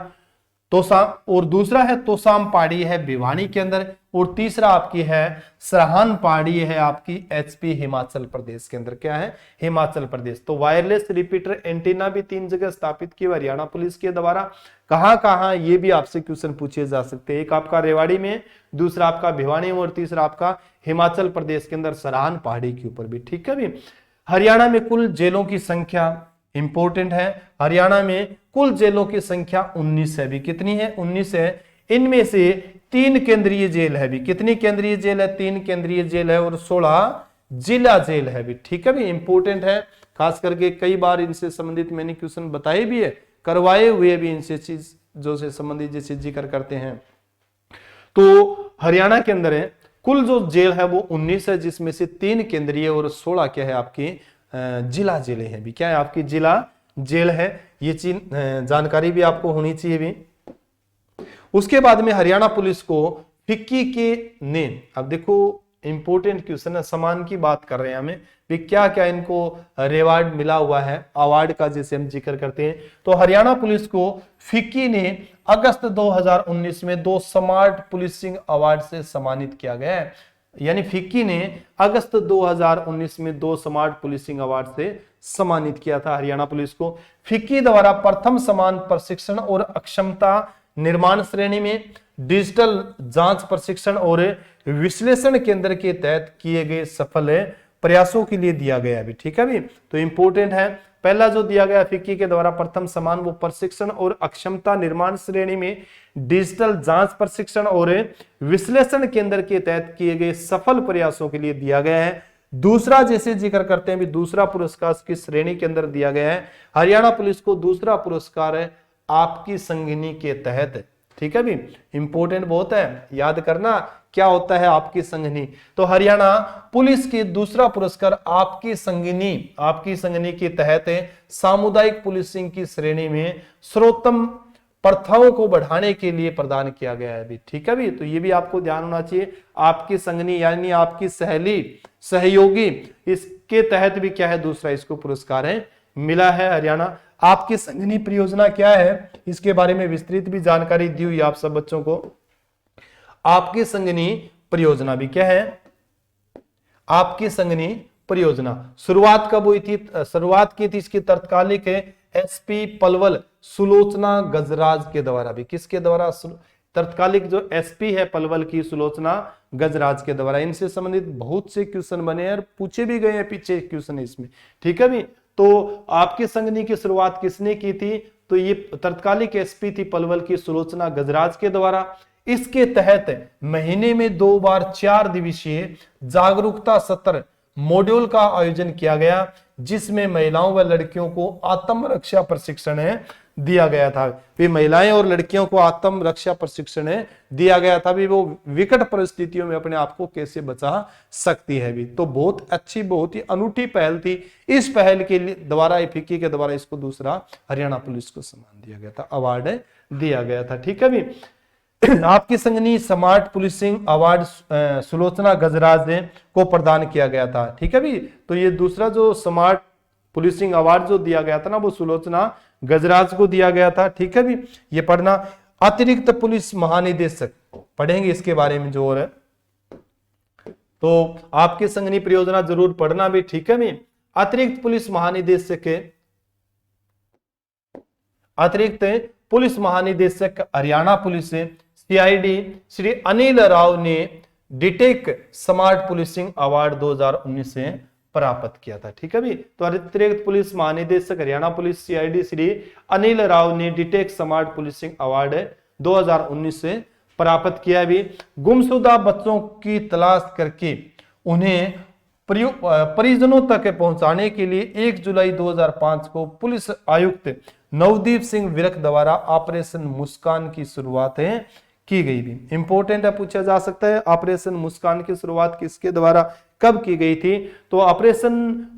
S1: तोसाम, और दूसरा है तोसाम पहाड़ी है भिवानी के अंदर, और तीसरा आपकी है सरहान पहाड़ी है आपकी एचपी हिमाचल प्रदेश के अंदर। क्या है? हिमाचल प्रदेश। तो वायरलेस रिपीटर एंटीना भी 3 जगह स्थापित किए हरियाणा पुलिस के द्वारा। कहां कहां, ये भी आपसे क्वेश्चन पूछे जा सकते हैं। एक आपका रेवाड़ी में, दूसरा आपका भिवानी में, और तीसरा आपका हिमाचल प्रदेश के अंदर सरहान पहाड़ी के ऊपर भी, ठीक है भी। हरियाणा में कुल जेलों की संख्या इंपॉर्टेंट है। हरियाणा में कुल जेलों की संख्या 19 है भी। कितनी है? 19 है। इनमें से 3 केंद्रीय जेल है भी। कितनी केंद्रीय जेल है? 3 केंद्रीय जेल है, और 16 जिला जेल है भी, ठीक है भी। इंपॉर्टेंट है, खास करके कई बार इनसे संबंधित मैंने क्वेश्चन बताए भी है, करवाए हुए भी इनसे चीज जो से संबंधित जैसे जिक्र करते हैं। तो हरियाणा के अंदर है कुल जो जेल है वो 19 है, जिसमें से 3 केंद्रीय और 16 क्या है आपकी जिला जेलें हैं भी। क्या है? आपकी जिला जेल है। ये चीज जानकारी भी आपको होनी चाहिए भी। उसके बाद में हरियाणा पुलिस को फिक्की के ने, अब देखो इंपॉर्टेंट क्वेश्चन है, सम्मान की बात कर रहे हैं हमें भी, क्या क्या इनको रिवार्ड मिला हुआ है, अवार्ड का जैसे हम जिक्र करते हैं। तो हरियाणा पुलिस को फिक्की ने अगस्त 2019 में 2 स्मार्ट पुलिसिंग अवार्ड से सम्मानित किया गया है। यानी फिक्की ने अगस्त 2019 में 2 स्मार्ट पुलिसिंग अवार्ड से सम्मानित किया था हरियाणा पुलिस को। फिक्की द्वारा प्रथम समान प्रशिक्षण और अक्षमता निर्माण श्रेणी में डिजिटल जांच प्रशिक्षण और विश्लेषण केंद्र के तहत किए गए सफल प्रयासों के लिए दिया गया है, ठीक है भी। तो इंपॉर्टेंट है, पहला जो दिया गया फिक्की के द्वारा प्रथम समान वो प्रशिक्षण और अक्षमता निर्माण श्रेणी में डिजिटल जांच प्रशिक्षण और विश्लेषण केंद्र के तहत किए गए सफल प्रयासों के लिए दिया गया है। दूसरा जैसे जिक्र करते हैं भी, दूसरा पुरस्कार किस श्रेणी के अंदर दिया गया है? हरियाणा पुलिस को दूसरा पुरस्कार है आपकी संगिनी के तहत, ठीक है भी। इंपॉर्टेंट बहुत है, याद करना क्या होता है आपकी संगिनी। तो हरियाणा पुलिस की दूसरा पुरस्कार आपकी संगिनी के तहत सामुदायिक पुलिसिंग की श्रेणी में सर्वोत्तम प्रथाओं को बढ़ाने के लिए प्रदान किया गया है भी, ठीक है भी। तो ये भी आपको ध्यान होना चाहिए। आपकी संगिनी यानी आपकी सहेली, सहयोगी, इसके तहत भी क्या है दूसरा इसको पुरस्कार है मिला है हरियाणा। आपकी संगिनी परियोजना क्या है, इसके बारे में विस्तृत भी जानकारी दी हुई आप सब बच्चों को। आपकी संगिनी परियोजना भी क्या है? आपकी संगिनी परियोजना शुरुआत कब हुई थी? शुरुआत की थी इसकी तत्कालिक एसपी पलवल सुलोचना गजराज के द्वारा भी। किसके द्वारा? तत्कालिक जो एसपी है पलवल की सुलोचना गजराज के द्वारा। इनसे संबंधित बहुत से क्वेश्चन बने हैं और पूछे भी गए हैं पीछे क्वेश्चन इसमें, ठीक है भी। तो आपकी संगिनी की शुरुआत किसने की थी? तो ये तत्कालिक एसपी थी पलवल की सुलोचना गजराज के द्वारा। इसके तहत महीने में 2 बार 4 दिवसीय जागरूकता सत्र मॉड्यूल का आयोजन किया गया, जिसमें महिलाओं व लड़कियों को आत्मरक्षा प्रशिक्षण दिया गया था। भी महिलाएं और लड़कियों को आत्मरक्षा प्रशिक्षण दिया गया था भी वो विकट परिस्थितियों में अपने आप को कैसे बचा सकती है भी। तो बहुत अच्छी, बहुत ही अनूठी पहल थी। इस पहल के लिए द्वारा फिक्की के द्वारा इसको दूसरा हरियाणा पुलिस को सम्मान दिया गया था, अवार्ड दिया गया था। ठीक है भी। आपकी संगनी स्मार्ट पुलिसिंग अवार्ड सुलोचना गजराज को प्रदान किया गया था। ठीक है भी। तो ये दूसरा जो स्मार्ट पुलिसिंग अवार्ड जो दिया गया था ना, वो सुलोचना गजराज को दिया गया था। ठीक है भी। ये पढ़ना। अतिरिक्त पुलिस महानिदेशक पढ़ेंगे इसके बारे में जो और है, तो आपकी संगनी परियोजना जरूर पढ़ना भी। ठीक है भी। अतिरिक्त पुलिस महानिदेशक हरियाणा पुलिस सीआईडी श्री अनिल राव ने डिटेक स्मार्ट पुलिसिंग अवार्ड 2019 से प्राप्त किया था। ठीक है भी। तो अतिरिक्त पुलिस महानिदेशक हरियाणा पुलिस सीआईडी श्री अनिल राव ने डिटेक स्मार्ट पुलिसिंग अवार्ड 2019 से प्राप्त किया भी। गुमशुदा बच्चों की तलाश करके उन्हें परिजनों तक पहुंचाने के लिए 1 जुलाई 2005 को पुलिस आयुक्त नवदीप सिंह विरक द्वारा ऑपरेशन मुस्कान की शुरुआत की गई थी। इंपॉर्टेंट है, पूछा जा सकता है ऑपरेशन मुस्कान की शुरुआत किसके द्वारा कब की गई थी? तो ऑपरेशन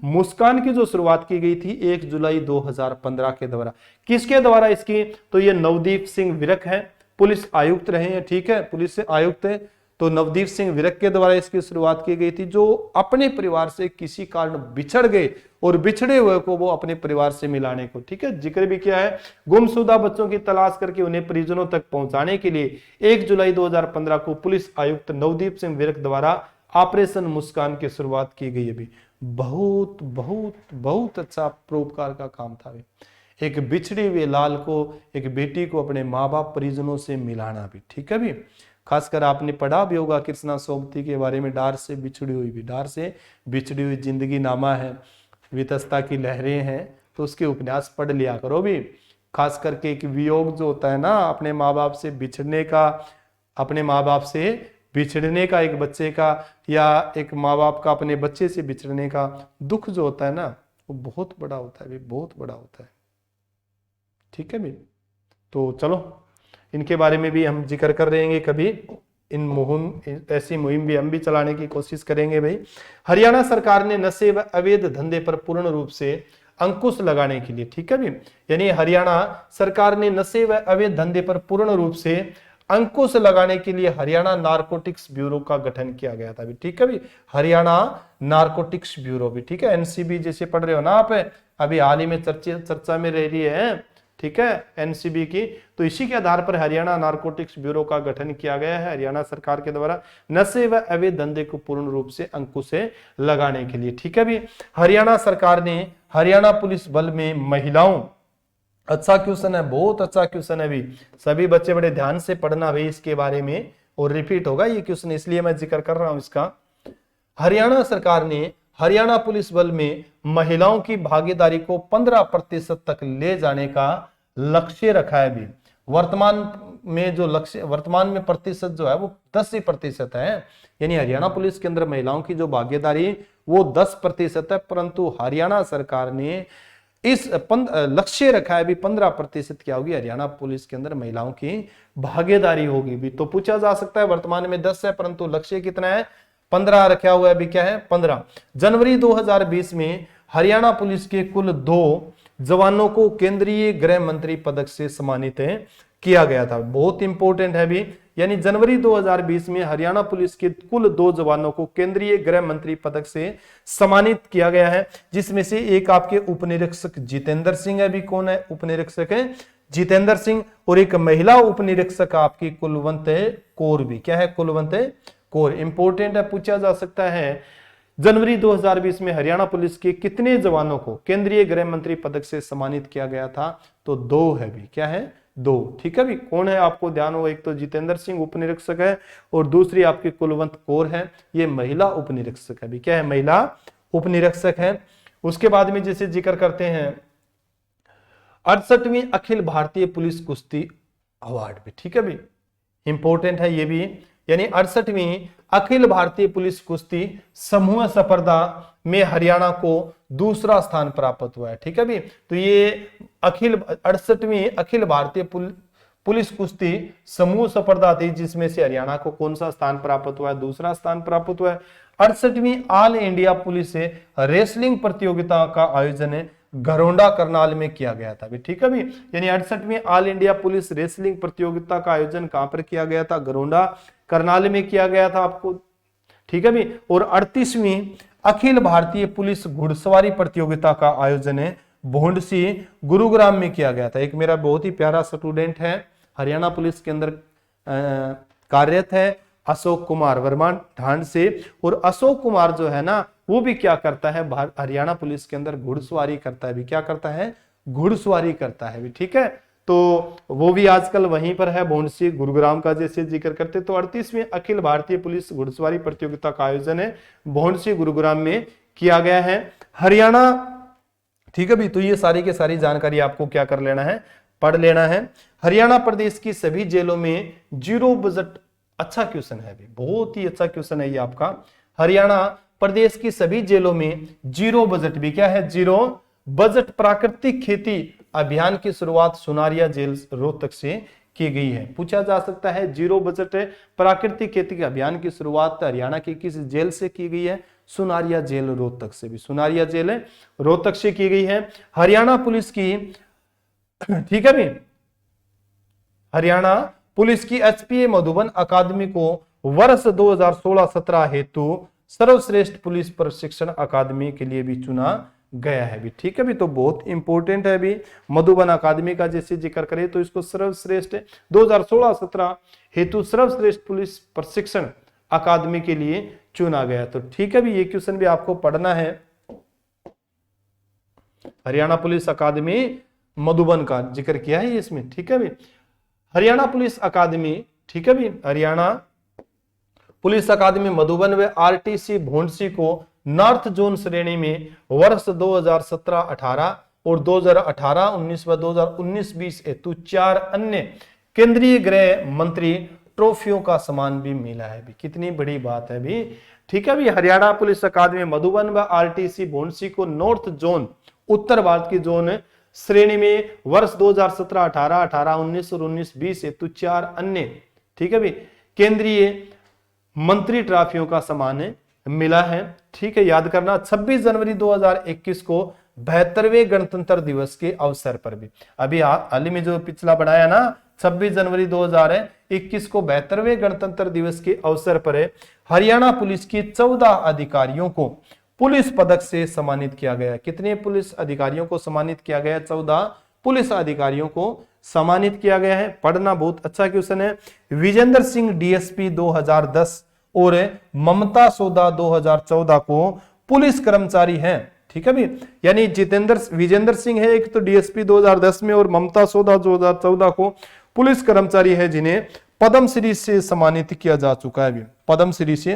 S1: मुस्कान की जो शुरुआत की गई थी 1 जुलाई 2015 के द्वारा। किसके द्वारा इसकी? तो ये नवदीप सिंह विरक है, पुलिस आयुक्त रहे हैं। ठीक है, पुलिस आयुक्त है। तो नवदीप सिंह विरक के द्वारा इसकी शुरुआत की गई थी, जो अपने परिवार से किसी कारण बिछड़ गए और बिछड़े हुए को वो अपने परिवार से मिलाने को। ठीक है, जिक्र भी किया है। गुमशुदा बच्चों की तलाश करके उन्हें परिजनों तक पहुंचाने के लिए 1 जुलाई 2015 को पुलिस आयुक्त नवदीप सिंह विरक द्वारा ऑपरेशन मुस्कान की शुरुआत की गई है भी। बहुत बहुत बहुत अच्छा परोपकार का काम था भी। एक बिछड़ी हुए लाल को, एक बेटी को अपने माँ बाप परिजनों से मिलाना भी। ठीक है भी। खासकर आपने पढ़ा भी होगा कृष्णा सोमती के बारे में, डार से बिछड़ी हुई भी, डार से बिछड़ी हुई जिंदगी नामा है, वितस्ता की लहरें हैं, तो उसके उपन्यास पढ़ लिया करो भी। खास करके एक वियोग जो होता है ना, अपने माँ बाप से बिछड़ने का, अपने माँ बाप से बिछड़ने का एक बच्चे का, या एक माँ बाप का अपने बच्चे से बिछड़ने का दुख जो होता है ना, वो बहुत बड़ा होता है भी, बहुत बड़ा होता है। ठीक है भी। तो चलो इनके बारे में भी हम जिक्र कर रहेंगे कभी। ऐसी मुहिम भी हम भी चलाने की कोशिश करेंगे भाई। हरियाणा सरकार ने नशे व अवैध धंधे पर पूर्ण रूप से अंकुश लगाने के लिए, ठीक है भी, यानी हरियाणा सरकार ने नशे व अवैध धंधे पर पूर्ण रूप से अंकुश लगाने के लिए हरियाणा नारकोटिक्स ब्यूरो का गठन किया गया था भी। ठीक है भी। हरियाणा नारकोटिक्स ब्यूरो भी। ठीक है, एनसीबी जैसे पढ़ रहे हो ना आप, अभी हाल ही में चर्चा में रह रही है। ठीक है, एनसीबी की। तो इसी के आधार पर हरियाणा नारकोटिक्स ब्यूरो का गठन किया गया है हरियाणा सरकार के द्वारा, नशे व अवैध धंधे को पूर्ण रूप से अंकुश लगाने के लिए। ठीक है भी। हरियाणा सरकार ने हरियाणा पुलिस बल में महिलाओं, अच्छा क्वेश्चन है, बहुत अच्छा क्वेश्चन है भी, सभी बच्चे बड़े ध्यान से पढ़ना भाई इसके बारे में, और रिपीट होगा ये क्वेश्चन, इसलिए मैं जिक्र कर रहा हूं इसका। हरियाणा सरकार ने हरियाणा पुलिस बल में महिलाओं की भागीदारी को 15% तक ले जाने का लक्ष्य रखा है भी। वर्तमान में जो लक्ष्य, वर्तमान में प्रतिशत जो है वो 10% है, यानी हरियाणा पुलिस के अंदर महिलाओं की जो भागीदारी वो 10% है, परंतु हरियाणा सरकार ने इस लक्ष्य रखा है भी 15% क्या होगी हरियाणा पुलिस के अंदर महिलाओं की भागीदारी होगी भी। तो पूछा जा सकता है वर्तमान में 10 है, परंतु लक्ष्य कितना है? 15 रखा हुआ है अभी। क्या है? 15। जनवरी 2020 में हरियाणा पुलिस के कुल 2 जवानों को केंद्रीय गृह मंत्री पदक से सम्मानित किया गया था। बहुत इंपॉर्टेंट है भी, यानी जनवरी 2020 में हरियाणा पुलिस के कुल 2 जवानों को केंद्रीय गृह मंत्री पदक से सम्मानित किया गया है, जिसमें से एक आपके उपनिरीक्षक जितेंद्र सिंह है भी। कौन है उपनिरीक्षक? है जितेंद्र सिंह। और एक महिला उपनिरीक्षक आपकी कुलवंत कौर भी। क्या है? कुलवंत कौर। इंपॉर्टेंट है, पूछा जा सकता है जनवरी 2020 में हरियाणा पुलिस के कितने जवानों को केंद्रीय गृह मंत्री पदक से सम्मानित किया गया था? तो 2 है भी। क्या है? 2। ठीक है भी। कौन है आपको ध्यान हो, एक तो जितेंद्र सिंह उपनिरीक्षक है और दूसरी आपकी कुलवंत कौर है, ये महिला उपनिरीक्षक है भी। क्या है? महिला उपनिरीक्षक है। उसके बाद में जैसे जिक्र करते हैं 68वीं अखिल भारतीय पुलिस कुश्ती अवार्ड भी। ठीक है भी, इंपॉर्टेंट है ये भी। यानी 68वीं अखिल भारतीय पुलिस कुश्ती समूह स्पर्धा में हरियाणा को दूसरा स्थान प्राप्त हुआ है। ठीक है भी, तो ये 68वीं अखिल भारतीय पुलिस कुश्ती समूह स्पर्धा थी, जिसमें से हरियाणा को कौन सा स्थान प्राप्त हुआ है? दूसरा स्थान प्राप्त हुआ है। 68वीं ऑल इंडिया पुलिस रेसलिंग प्रतियोगिता का आयोजन घरोंडा करनाल में किया गया था भी। ठीक है भी, यानी 68वीं ऑल इंडिया पुलिस रेसलिंग प्रतियोगिता का आयोजन कहां पर किया गया था? घरोंडा करनाल में किया गया था आपको। ठीक है भी, और 38वीं अखिल भारतीय पुलिस घुड़सवारी प्रतियोगिता का आयोजन भोंडसी गुरुग्राम में किया गया था। एक मेरा बहुत ही प्यारा स्टूडेंट है, हरियाणा पुलिस के अंदर कार्यरत है, अशोक कुमार वर्मा ढांड से। और अशोक कुमार जो है ना, वो भी क्या करता है? हरियाणा पुलिस के अंदर घुड़सवारी करता है भी। क्या करता है? घुड़सवारी करता है भी। ठीक है, तो वो भी आजकल वहीं पर है, भोंडसी गुरुग्राम का जैसे जिक्र करते। तो 38वीं अखिल भारतीय पुलिस घुड़सवारी प्रतियोगिता का आयोजन भोंडसी गुरुग्राम में किया गया है, हरियाणा। ठीक है भी, तो ये सारी की सारी जानकारी आपको क्या कर लेना है? पढ़ लेना है। हरियाणा प्रदेश की सभी जेलों में जीरो बजट, अच्छा क्वेश्चन है भी, बहुत ही अच्छा क्वेश्चन है ये आपका। हरियाणा प्रदेश की सभी जेलों में जीरो बजट भी, क्या है? जीरो बजट प्राकृतिक खेती अभियान की शुरुआत सुनारिया जेल रोहतक से की गई है। पूछा जा सकता है जीरो बजट प्राकृतिक खेती के अभियान की शुरुआत हरियाणा की किस जेल से की गई है? सुनारिया जेल रोहतक से भी, सुनारिया जेल रोहतक से की गई है। हरियाणा पुलिस की, ठीक है भी, हरियाणा पुलिस की एचपीए मधुबन अकादमी को वर्ष 2016-17 हेतु सर्वश्रेष्ठ पुलिस प्रशिक्षण अकादमी के लिए भी चुना गया है भी। ठीक है भी, तो बहुत इंपॉर्टेंट है भी। मधुबन अकादमी का जैसे जिक्र करें तो इसको सर्वश्रेष्ठ 2016-17 हेतु सर्वश्रेष्ठ पुलिस प्रशिक्षण अकादमी के लिए चुना गया। तो ठीक है भी, ये क्वेश्चन भी आपको पढ़ना है। हरियाणा पुलिस अकादमी मधुबन का जिक्र किया है इसमें। ठीक है भी, हरियाणा पुलिस अकादमी, ठीक है भी, हरियाणा पुलिस अकादमी मधुबन व आरटीसी भोंडसी को नॉर्थ जोन श्रेणी में वर्ष 2017-18 और 2018-19 व 2019-20 हेतु 4 अन्य केंद्रीय गृह मंत्री ट्रॉफियों का सम्मान भी मिला है भी। कितनी बड़ी बात है भी। ठीक है भी, हरियाणा पुलिस अकादमी मधुबन व आरटीसी भोंडसी को नॉर्थ जोन, उत्तर भारत की जोन श्रेणी में वर्ष 2017-18, 18-19 और 19-20 हेतु 4 अन्य, ठीक है भी, केंद्रीय मंत्री ट्रॉफियों का सम्मान मिला है। ठीक है, याद करना 26 जनवरी 2021 को 72वें गणतंत्र दिवस के अवसर पर भी, अभी हाल ही में जो पिछला बनाया ना 26 जनवरी 2021 को 72वें गणतंत्र दिवस के अवसर पर हरियाणा पुलिस की 14 अधिकारियों को पुलिस पदक से सम्मानित किया गया। कितने पुलिस अधिकारियों को सम्मानित किया गया? 14 पुलिस अधिकारियों को सम्मानित किया गया है। पढ़ना बहुत अच्छा क्वेश्चन है। विजेंद्र सिंह डीएसपी 2010 और ममता सोदा 2014 को पुलिस कर्मचारी हैं। ठीक है भी, यानी विजेंद्र सिंह है एक तो डीएसपी 2010 में, और ममता सोदा 2014 को पुलिस कर्मचारी है जिन्हें पद्मश्री से सम्मानित किया जा चुका है भी, पद्मश्री से।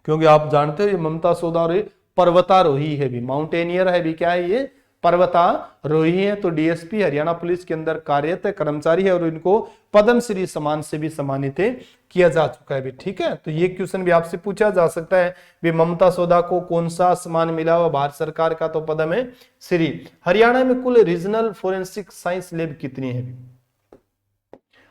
S1: क्योंकि आप जानते हो ये ममता सोदा और पर्वतारोही है भी, माउंटेनियर है भी, क्या है ये? पर्वतारोही है। तो डीएसपी हरियाणा पुलिस के अंदर कार्यरत कर्मचारी है और इनको पद्मश्री सम्मान से भी सम्मानित किया जा चुका है भी। ठीक है, तो ये क्वेश्चन भी आपसे पूछा जा सकता है भी, ममता सोदा को कौन सा सम्मान मिला हुआ भारत सरकार का? तो पद्म श्री। हरियाणा में कुल रीजनल फोरेंसिक साइंस लैब कितनी है?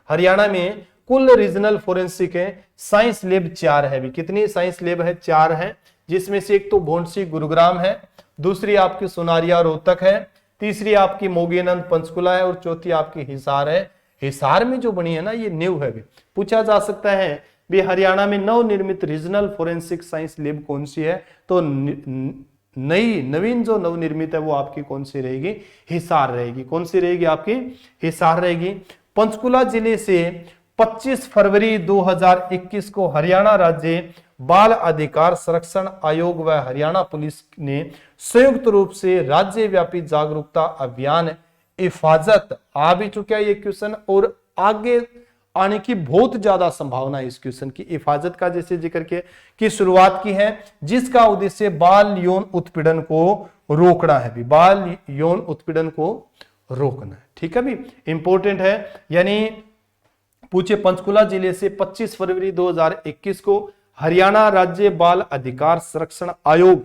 S1: हरियाणा में कुल रीजनल फोरेंसिक साइंस लैब 4 है भी। कितनी साइंस लैब है? 4 है, जिसमें से एक तो भोंडसी गुरुग्राम है, दूसरी आपकी सुनारिया रोहतक है, तीसरी आपकी मोगेनंद पंचकुला है और चौथी आपकी हिसार है। हिसार में जो बनी है ना ये न्यू है भी। पूछा जा सकता है भी हरियाणा में नवनिर्मित रीजनल फोरेंसिक साइंस लैब कौन सी है? तो नवीन जो नवनिर्मित है वो आपकी कौन सी रहेगी? हिसार रहेगी। कौन सी रहेगी आपकी? हिसार रहेगी। पंचकुला जिले से 25 फरवरी 2021 को हरियाणा राज्य बाल अधिकार संरक्षण आयोग व हरियाणा पुलिस ने संयुक्त रूप से राज्य व्यापी जागरूकता अभियान हिफाजत, आ भी चुका है ये क्वेश्चन और आगे आने की बहुत ज्यादा संभावना है इस क्वेश्चन की। हिफाजत का जैसे जिक्र किया की शुरुआत की है, जिसका उद्देश्य बाल यौन उत्पीड़न को रोकना है भी, बाल यौन उत्पीड़न को रोकना है। ठीक है भी, इंपॉर्टेंट है। यानी पूछे पंचकुला जिले से 25 फरवरी 2021 को हरियाणा राज्य बाल अधिकार संरक्षण आयोग,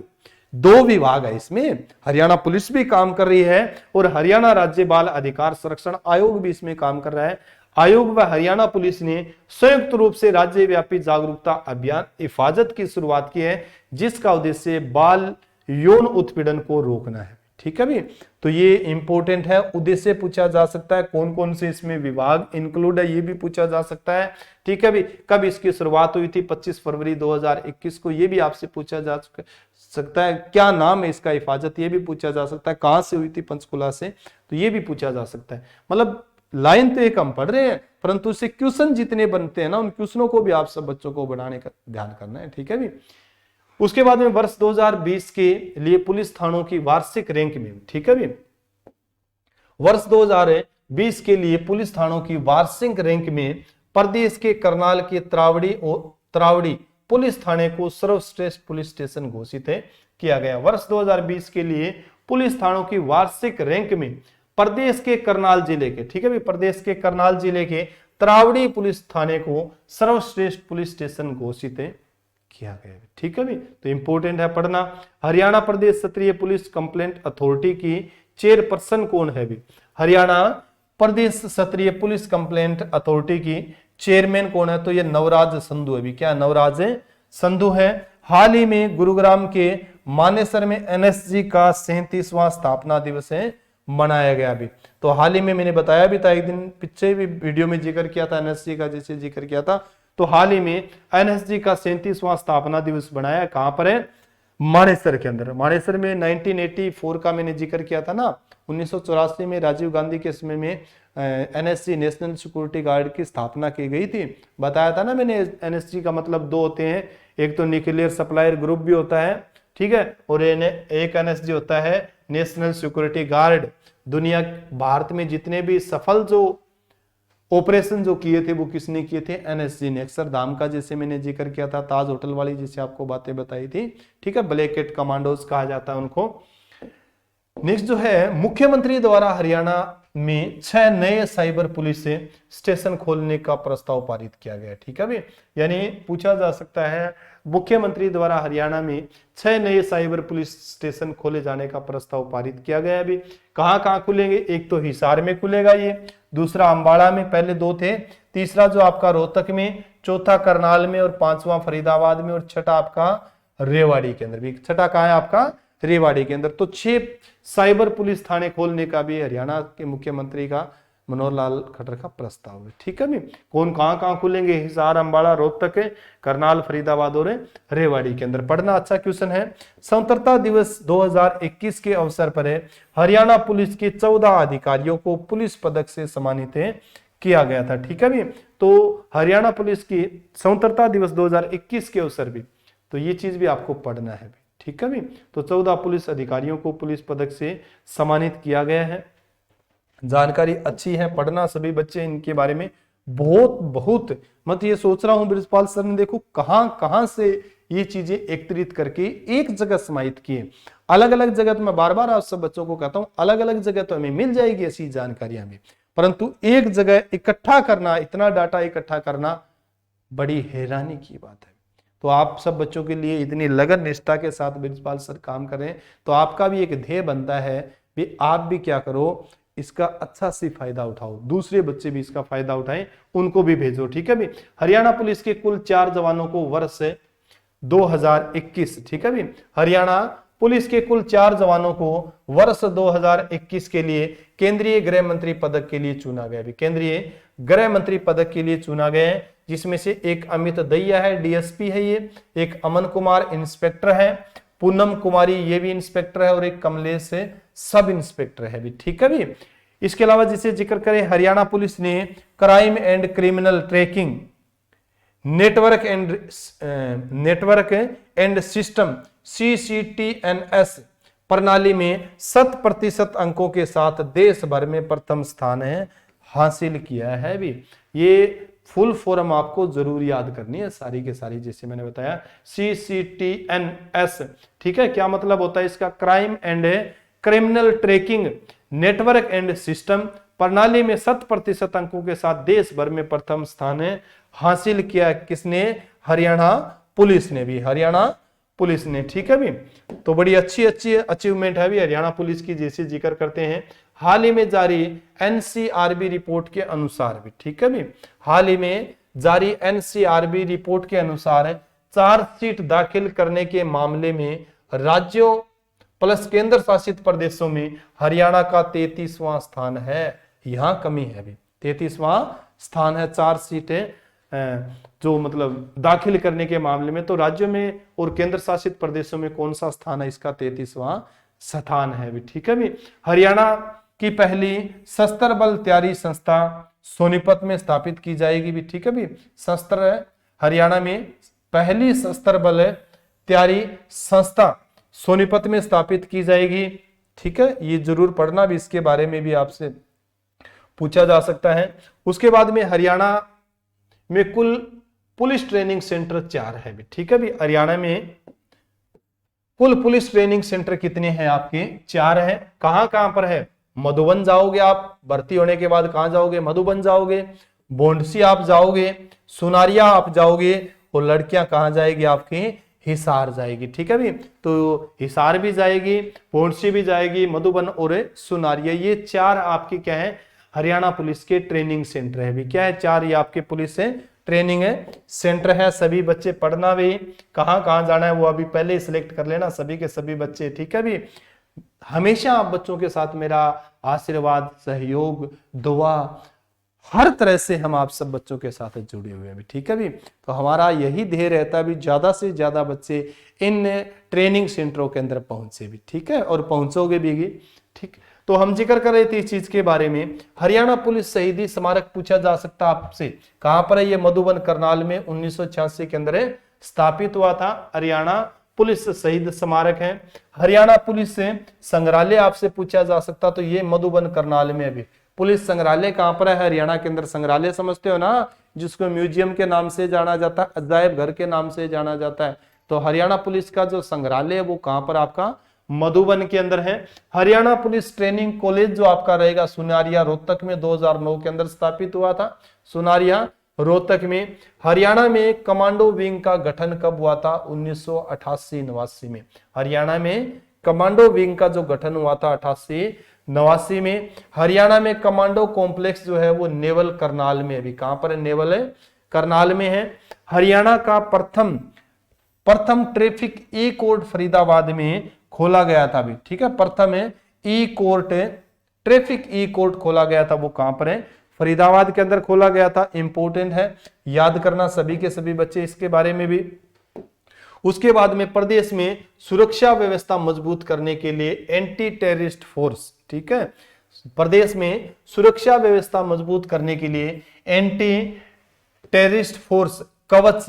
S1: दो विभाग है इसमें, हरियाणा पुलिस भी काम कर रही है और हरियाणा राज्य बाल अधिकार संरक्षण आयोग भी इसमें काम कर रहा है। आयोग व हरियाणा पुलिस ने संयुक्त रूप से राज्यव्यापी जागरूकता अभियान हिफाजत की शुरुआत की है, जिसका उद्देश्य बाल यौन उत्पीड़न को रोकना है। ठीक है भी, तो ये इंपॉर्टेंट है, उद्देश्य पूछा जा सकता है, कौन कौन से इसमें विभाग इंक्लूड है ये भी पूछा जा सकता है। ठीक है भी, कब इसकी शुरुआत हुई थी, 25 फरवरी 2021 को, ये भी आपसे पूछा जा सकता है। क्या नाम है इसका, हिफाजत, ये भी पूछा जा सकता है। कहां से हुई थी, पंचकुला से, तो ये भी पूछा जा सकता है। मतलब लाइन तो एक हम पढ़ रहे हैं, परंतु उससे क्वेश्चन जितने बनते हैं ना, उन क्वेश्चनों को भी आप सब बच्चों को बनाने का ध्यान करना है। ठीक है भी, उसके बाद में वर्ष 2020 के लिए पुलिस थानों की वार्षिक रैंक में, ठीक है भी, वर्ष 2020 के लिए पुलिस थानों की वार्षिक रैंक में प्रदेश के करनाल के त्रावड़ी पुलिस थाने को सर्वश्रेष्ठ पुलिस स्टेशन घोषित किया गया। वर्ष 2020 के लिए पुलिस थानों की वार्षिक रैंक में प्रदेश के करनाल जिले के, ठीक है भी, प्रदेश के करनाल जिले के त्रावड़ी पुलिस थाने को सर्वश्रेष्ठ पुलिस स्टेशन घोषित किया गया। ठीक है भी, तो इंपॉर्टेंट है पढ़ना। हरियाणा प्रदेश क्षेत्रीय पुलिस कंप्लेंट अथॉरिटी की चेयरपर्सन कौन है भी, हरियाणा प्रदेश क्षेत्रीय पुलिस कंप्लेंट अथॉरिटी की चेयरमैन कौन है, तो ये नवराज संधू है भी। क्या, नवराज संधू है। हाल ही में गुरुग्राम के मानेसर में एनएसजी का 37वां स्थापना दिवस मनाया गया भी। तो हाल ही में मैंने बताया भी था, एक दिन पीछे भी वीडियो में जिक्र किया था एनएसजी का, जैसे जिक्र किया था, तो हाल ही में एनएसजी का 37वां स्थापना दिवस बनाया। कहां पर है, मानेसर के अंदर। मानेसर में 1984 का मैंने जिक्र किया था ना, 1984 में राजीव गांधी के समय में एनएसजी नेशनल सिक्योरिटी गार्ड की स्थापना की गई थी। बताया था ना मैंने, एनएसजी का मतलब दो होते हैं, एक तो न्यूक्लियर सप्लायर ग्रुप भी होता है, ठीक है, और एक एनएसजी होता है नेशनल सिक्योरिटी गार्ड। दुनिया, भारत में जितने भी सफल जो ऑपरेशन जो किए थे वो किसने किए थे, एनएसजी ने। अक्षरधाम का जैसे मैंने जिक्र किया था, ताज होटल वाली जैसे आपको बातें बताई थी, ठीक है, ब्लैक हैट कमांडोज कहा जाता है उनको। नेक्स्ट जो है, मुख्यमंत्री द्वारा हरियाणा में 6 नए साइबर पुलिस स्टेशन खोलने का प्रस्ताव पारित किया गया। ठीक है भी, यानी पूछा जा सकता है मुख्यमंत्री द्वारा हरियाणा में 6 नए साइबर पुलिस स्टेशन खोले जाने का प्रस्ताव पारित किया गया। अभी कहां कहां खुलेंगे, एक तो हिसार में खुलेगा ये, दूसरा अंबाला में, पहले 2 थे, तीसरा जो आपका रोहतक में, चौथा करनाल में और 5वां फरीदाबाद में और छठा आपका रेवाड़ी के अंदर भी। छठा कहां है आपका, रेवाड़ी के अंदर। तो 6 साइबर पुलिस थाने खोलने का भी हरियाणा के मुख्यमंत्री का मनोहर लाल खट्टर का प्रस्ताव है। ठीक है भी, कौन कहां खुलेंगे, हिसार, अंबाला, रोहतक, करनाल, फरीदाबाद और रेवाड़ी के अंदर। पढ़ना, अच्छा क्वेश्चन है। स्वतंत्रता दिवस 2021 के अवसर पर हरियाणा पुलिस के 14 अधिकारियों को पुलिस पदक से सम्मानित किया गया था। ठीक है भी, तो हरियाणा पुलिस की स्वतंत्रता दिवस 2021 के अवसर भी, तो ये चीज भी आपको पढ़ना है। ठीक है भी, तो 14 पुलिस अधिकारियों को पुलिस पदक से सम्मानित किया गया है। जानकारी अच्छी है, पढ़ना सभी बच्चे इनके बारे में। बहुत मत ये सोच रहा हूं बृजपाल सर ने देखो कहां कहां से ये चीजें एकत्रित करके एक जगह समाहित किए। अलग अलग जगह तो मैं बार बार आप सब बच्चों को कहता हूं, अलग अलग जगह तो हमें मिल जाएगी ऐसी जानकारियां हमें, परंतु एक जगह इकट्ठा करना, इतना डाटा इकट्ठा करना बड़ी हैरानी की बात है। तो आप सब बच्चों के लिए इतनी लगन निष्ठा के साथ बृजपाल सर काम कर रहे हैं, तो आपका भी एक ध्येय बनता है कि आप भी क्या करो, इसका अच्छा से फायदा उठाओ, दूसरे बच्चे भी इसका फायदा उठाएं, उनको भी भेजो। ठीक है भी, हरियाणा पुलिस के कुल 4 जवानों को वर्ष 2021, ठीक है भी, हरियाणा पुलिस के कुल 4 जवानों को वर्ष 2021 के लिए केंद्रीय गृह मंत्री पदक के लिए चुना गया। केंद्रीय गृह मंत्री पदक के लिए चुना गया है, जिसमें से एक अमित दहिया है, डीएसपी है ये, एक अमन कुमार इंस्पेक्टर है, पूनम कुमारी ये भी इंस्पेक्टर है, और एक कमलेश सब इंस्पेक्टर है भी। ठीक है भी, इसके अलावा जिसे जिक्र करें, हरियाणा पुलिस ने crime and criminal tracking network and system CCTNS प्रणाली में 100% अंकों के साथ देश भर में प्रथम स्थान हासिल किया है भी। ये फुल फॉर्म आपको जरूर याद करनी है सारी के सारी, जैसे मैंने बताया CCTNS। ठीक है, क्या मतलब होता है इसका, crime and criminal tracking network and system प्रणाली में 100% अंकों के साथ देश भर में प्रथम स्थान हासिल किया। किसने? हरियाणा पुलिस ने भी, हरियाणा पुलिस ने। ठीक है भी, तो बड़ी अच्छी अच्छी अचीवमेंट है भी हरियाणा पुलिस की, जैसे जिक्र करते हैं। हाल ही में जारी एनसीआरबी रिपोर्ट के अनुसार भी, ठीक है भी, हाल ही में जारी एनसीआरबी रिपोर्ट के अनुसार चार्जशीट दाखिल करने के मामले में राज्यों प्लस केंद्र शासित प्रदेशों में हरियाणा का 33वां स्थान है। यहां कमी है अभी, 33वां स्थान है चार्जशीट जो मतलब दाखिल करने के मामले में। तो राज्यों में और केंद्र शासित प्रदेशों में कौन सा स्थान है? इसका 33वां स्थान है भी। ठीक है भी, हरियाणा की पहली सशस्त्र बल तैयारी संस्था सोनीपत में स्थापित की जाएगी भी। ठीक है भी, शस्त्र हरियाणा में पहली सशस्त्र बल तैयारी संस्था सोनीपत में स्थापित की जाएगी। ठीक है, ये जरूर पढ़ना भी, इसके बारे में भी आपसे पूछा जा सकता है। उसके बाद में हरियाणा में कुल पुलिस ट्रेनिंग सेंटर 4 है भी। ठीक है भी, हरियाणा में कुल पुलिस ट्रेनिंग सेंटर कितने हैं आपके? 4 हैं। कहां कहां पर है? मधुबन जाओगे आप, भर्ती होने के बाद कहां जाओगे? मधुबन जाओगे, बोंडसी आप जाओगे, सुनारिया आप जाओगे, और लड़कियां कहां जाएगी आपकी? हिसार जाएगी। ठीक है भी, तो हिसार भी जाएगी, बोंडसी भी जाएगी, मधुबन और सुनारिया, ये 4 आपकी क्या है? हरियाणा पुलिस के ट्रेनिंग सेंटर है भी। क्या है? 4 ये आपके पुलिस है ट्रेनिंग सेंटर है। सभी बच्चे पढ़ना भी, कहां कहां जाना है वो अभी पहले ही सिलेक्ट कर लेना, सभी के सभी बच्चे। ठीक है भी, हमेशा आप बच्चों के साथ मेरा आशीर्वाद, सहयोग, दुआ, हर तरह से हम आप सब बच्चों के साथ जुड़े हुए हैं। ठीक है भी, तो हमारा यही ध्येय रहता है भी ज्यादा से ज्यादा बच्चे इन ट्रेनिंग सेंटरों के अंदर पहुंचे भी। ठीक है, और पहुंचोगे भी। ठीक, तो हम जिक्र कर रहे थे इस चीज के बारे में। हरियाणा पुलिस शहीदी स्मारक पूछा जा सकता आपसे, कहां पर है ये? मधुबन करनाल में 1986 के अंदर स्थापित हुआ था हरियाणा पुलिस शहीद स्मारक है। हरियाणा पुलिस संग्रहालय आपसे पूछा जा सकता, तो ये मधुबन करनाल में अभी पुलिस संग्रहालय कहां पर है? हरियाणा के अंदर। संग्रहालय समझते हो ना, जिसको म्यूजियम के नाम से जाना जाता है, अजायब घर के नाम से जाना जाता है। तो हरियाणा पुलिस का जो संग्रहालय है वो कहां पर आपका? मधुबन के अंदर है। हरियाणा पुलिस ट्रेनिंग कॉलेज जो आपका रहेगा सुनारिया रोहतक में 2009 के अंदर स्थापित हुआ था। सुनारिया रोहतक में। हरियाणा में कमांडो विंग का गठन कब हुआ था? 1988-89 में। हरियाणा में कमांडो विंग का जो गठन हुआ था 88-89 में। हरियाणा में कमांडो कॉम्प्लेक्स जो है वो नेवल करनाल में, अभी कहां पर है? नेवल है करनाल में है। हरियाणा का प्रथम ट्रैफिक ई कोर्ट फरीदाबाद में खोला गया था अभी। ठीक है, प्रथम है ई कोर्ट, ट्रैफिक ई कोर्ट खोला गया था, वो कहां पर है? फरीदाबाद के अंदर खोला गया था। इंपोर्टेंट है, याद करना सभी के सभी बच्चे इसके बारे में भी। उसके बाद में प्रदेश में सुरक्षा व्यवस्था मजबूत करने के लिए एंटी टेररिस्ट फोर्स, ठीक है, प्रदेश में सुरक्षा व्यवस्था मजबूत करने के लिए एंटी टेररिस्ट फोर्स कवच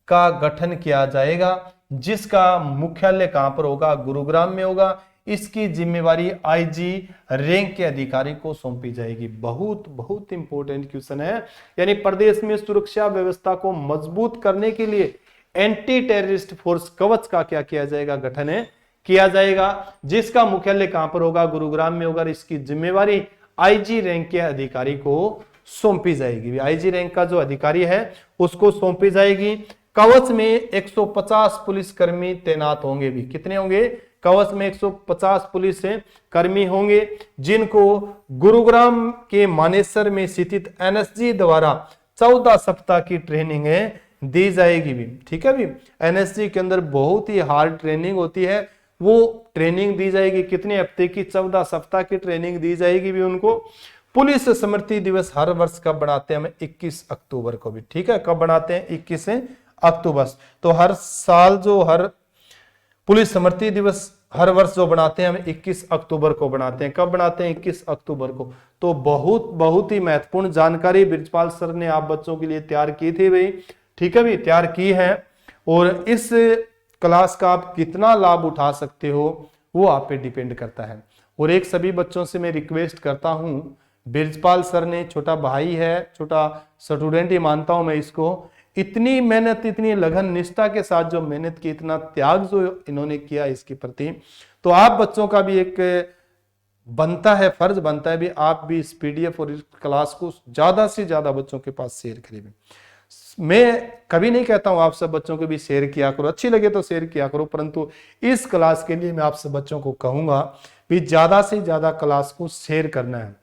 S1: का गठन किया जाएगा, जिसका मुख्यालय कहां पर होगा? गुरुग्राम में होगा। इसकी जिम्मेवारी आईजी रैंक के अधिकारी को सौंपी जाएगी। बहुत बहुत इंपॉर्टेंट क्वेश्चन है। यानी प्रदेश में सुरक्षा व्यवस्था को मजबूत करने के लिए एंटी टेररिस्ट फोर्स कवच का क्या किया जाएगा? गठन किया जाएगा, जिसका मुख्यालय कहां पर होगा? गुरुग्राम में होगा। इसकी जिम्मेवारी आईजी रैंक के अधिकारी को सौंपी जाएगी। आईजी रैंक का जो अधिकारी है उसको सौंपी जाएगी। कवच में 150 पुलिसकर्मी तैनात होंगे भी। कितने होंगे? कवच में 150 पुलिस कर्मी होंगे, जिनको गुरुग्राम के मानेसर में स्थित एनएसजी द्वारा 14 सप्ताह की ट्रेनिंग दी जाएगी भी। ठीक है भी, एनएसजी के अंदर बहुत ही हार्ड ट्रेनिंग होती है, वो ट्रेनिंग दी जाएगी। कितने हफ्ते की? 14 सप्ताह की ट्रेनिंग दी जाएगी भी उनको। पुलिस स्मृति दिवस हर वर्ष कब बनाते हैं? हम 21 अक्टूबर को भी। ठीक है, कब बनाते हैं? 21 अक्टूबर। तो हर साल जो हर पुलिस स्मृति दिवस हर वर्ष जो बनाते हैं हम 21 अक्टूबर को बनाते हैं। कब बनाते हैं? 21 अक्टूबर को। तो बहुत ही महत्वपूर्ण जानकारी ब्रिजपाल सर ने आप बच्चों के लिए तैयार की थी भाई। ठीक है भी, तैयार की है, और इस क्लास का आप कितना लाभ उठा सकते हो वो आप पे डिपेंड करता है। और एक सभी बच्चों से मैं रिक्वेस्ट करता हूं, ब्रिजपाल सर ने, छोटा भाई है, छोटा स्टूडेंट ही मानता हूं मैं इसको, इतनी मेहनत, इतनी लगन निष्ठा के साथ जो मेहनत की, इतना त्याग जो इन्होंने किया इसके प्रति, तो आप बच्चों का भी एक बनता है, फर्ज बनता है भी आप भी इस पीडीएफ और इस क्लास को ज्यादा से ज्यादा बच्चों के पास शेयर करें। मैं कभी नहीं कहता हूं आप सब बच्चों को भी शेयर किया करो, अच्छी लगे तो शेयर किया करो, परंतु इस क्लास के लिए मैं आप सब बच्चों को कहूंगा भी ज्यादा से ज्यादा क्लास को शेयर करना है।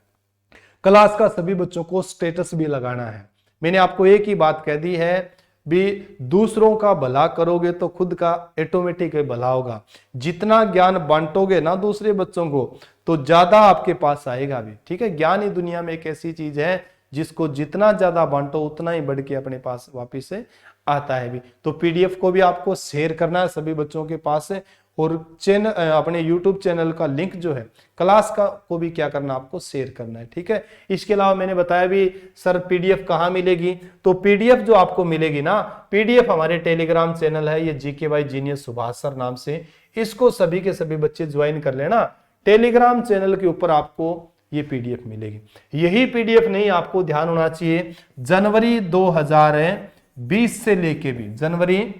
S1: क्लास का सभी बच्चों को स्टेटस भी लगाना है। मैंने आपको एक ही बात कह दी है भी दूसरों का भला करोगे तो खुद का ऑटोमेटिक भला होगा। जितना ज्ञान बांटोगे ना दूसरे बच्चों को तो ज्यादा आपके पास आएगा भी। ठीक है, ज्ञान ही दुनिया में एक ऐसी चीज है जिसको जितना ज्यादा बांटो उतना ही बढ़ के अपने पास वापिस से आता है भी। तो पीडीएफ को भी आपको शेयर करना है सभी बच्चों के पास है, और चैनल अपने यूट्यूब चैनल का लिंक जो है क्लास का को भी क्या करना आपको शेयर करना है। ठीक है, इसके अलावा मैंने बताया भी सर पीडीएफ कहाँ मिलेगी, तो पीडीएफ जो आपको मिलेगी ना, पीडीएफ हमारे टेलीग्राम चैनल है, ये GK by genius Subhash sir नाम से, इसको सभी के सभी बच्चे ज्वाइन कर लेना। टेलीग्राम चैनल के ऊपर आपको ये पीडीएफ मिलेगी। यही पीडीएफ नहीं, आपको ध्यान होना चाहिए जनवरी 2020 से लेके भी, जनवरी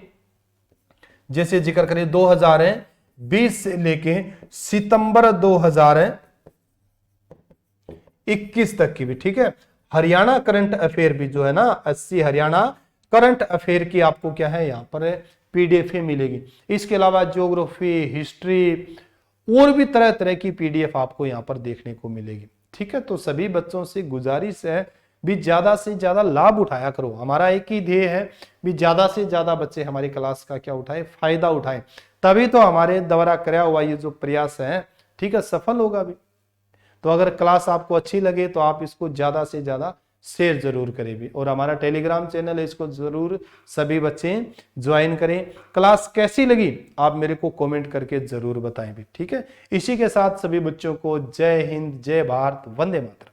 S1: जैसे जिक्र करें 2020 से लेके सितंबर 2021 तक की भी, ठीक है, हरियाणा करंट अफेयर भी जो है ना, 80 हरियाणा करंट अफेयर की आपको क्या है यहाँ पर पीडीएफ मिलेगी। इसके अलावा ज्योग्राफी, हिस्ट्री और भी तरह तरह की पीडीएफ आपको यहाँ पर देखने को मिलेगी। ठीक है, तो सभी बच्चों से गुजारिश है भी ज्यादा से ज्यादा लाभ उठाया करो। हमारा एक ही ध्येय है भी ज्यादा से ज्यादा बच्चे हमारी क्लास का क्या उठाए, फायदा उठाए, तभी तो हमारे द्वारा कराया हुआ ये जो प्रयास है, ठीक है, सफल होगा भी। तो अगर क्लास आपको अच्छी लगे तो आप इसको ज्यादा से ज्यादा शेयर जरूर करें भी, और हमारा टेलीग्राम चैनल है, इसको जरूर सभी बच्चे ज्वाइन करें। क्लास कैसी लगी आप मेरे को कमेंट करके जरूर बताएं भी। ठीक है, इसी के साथ सभी बच्चों को जय हिंद, जय भारत, वंदे मातरम।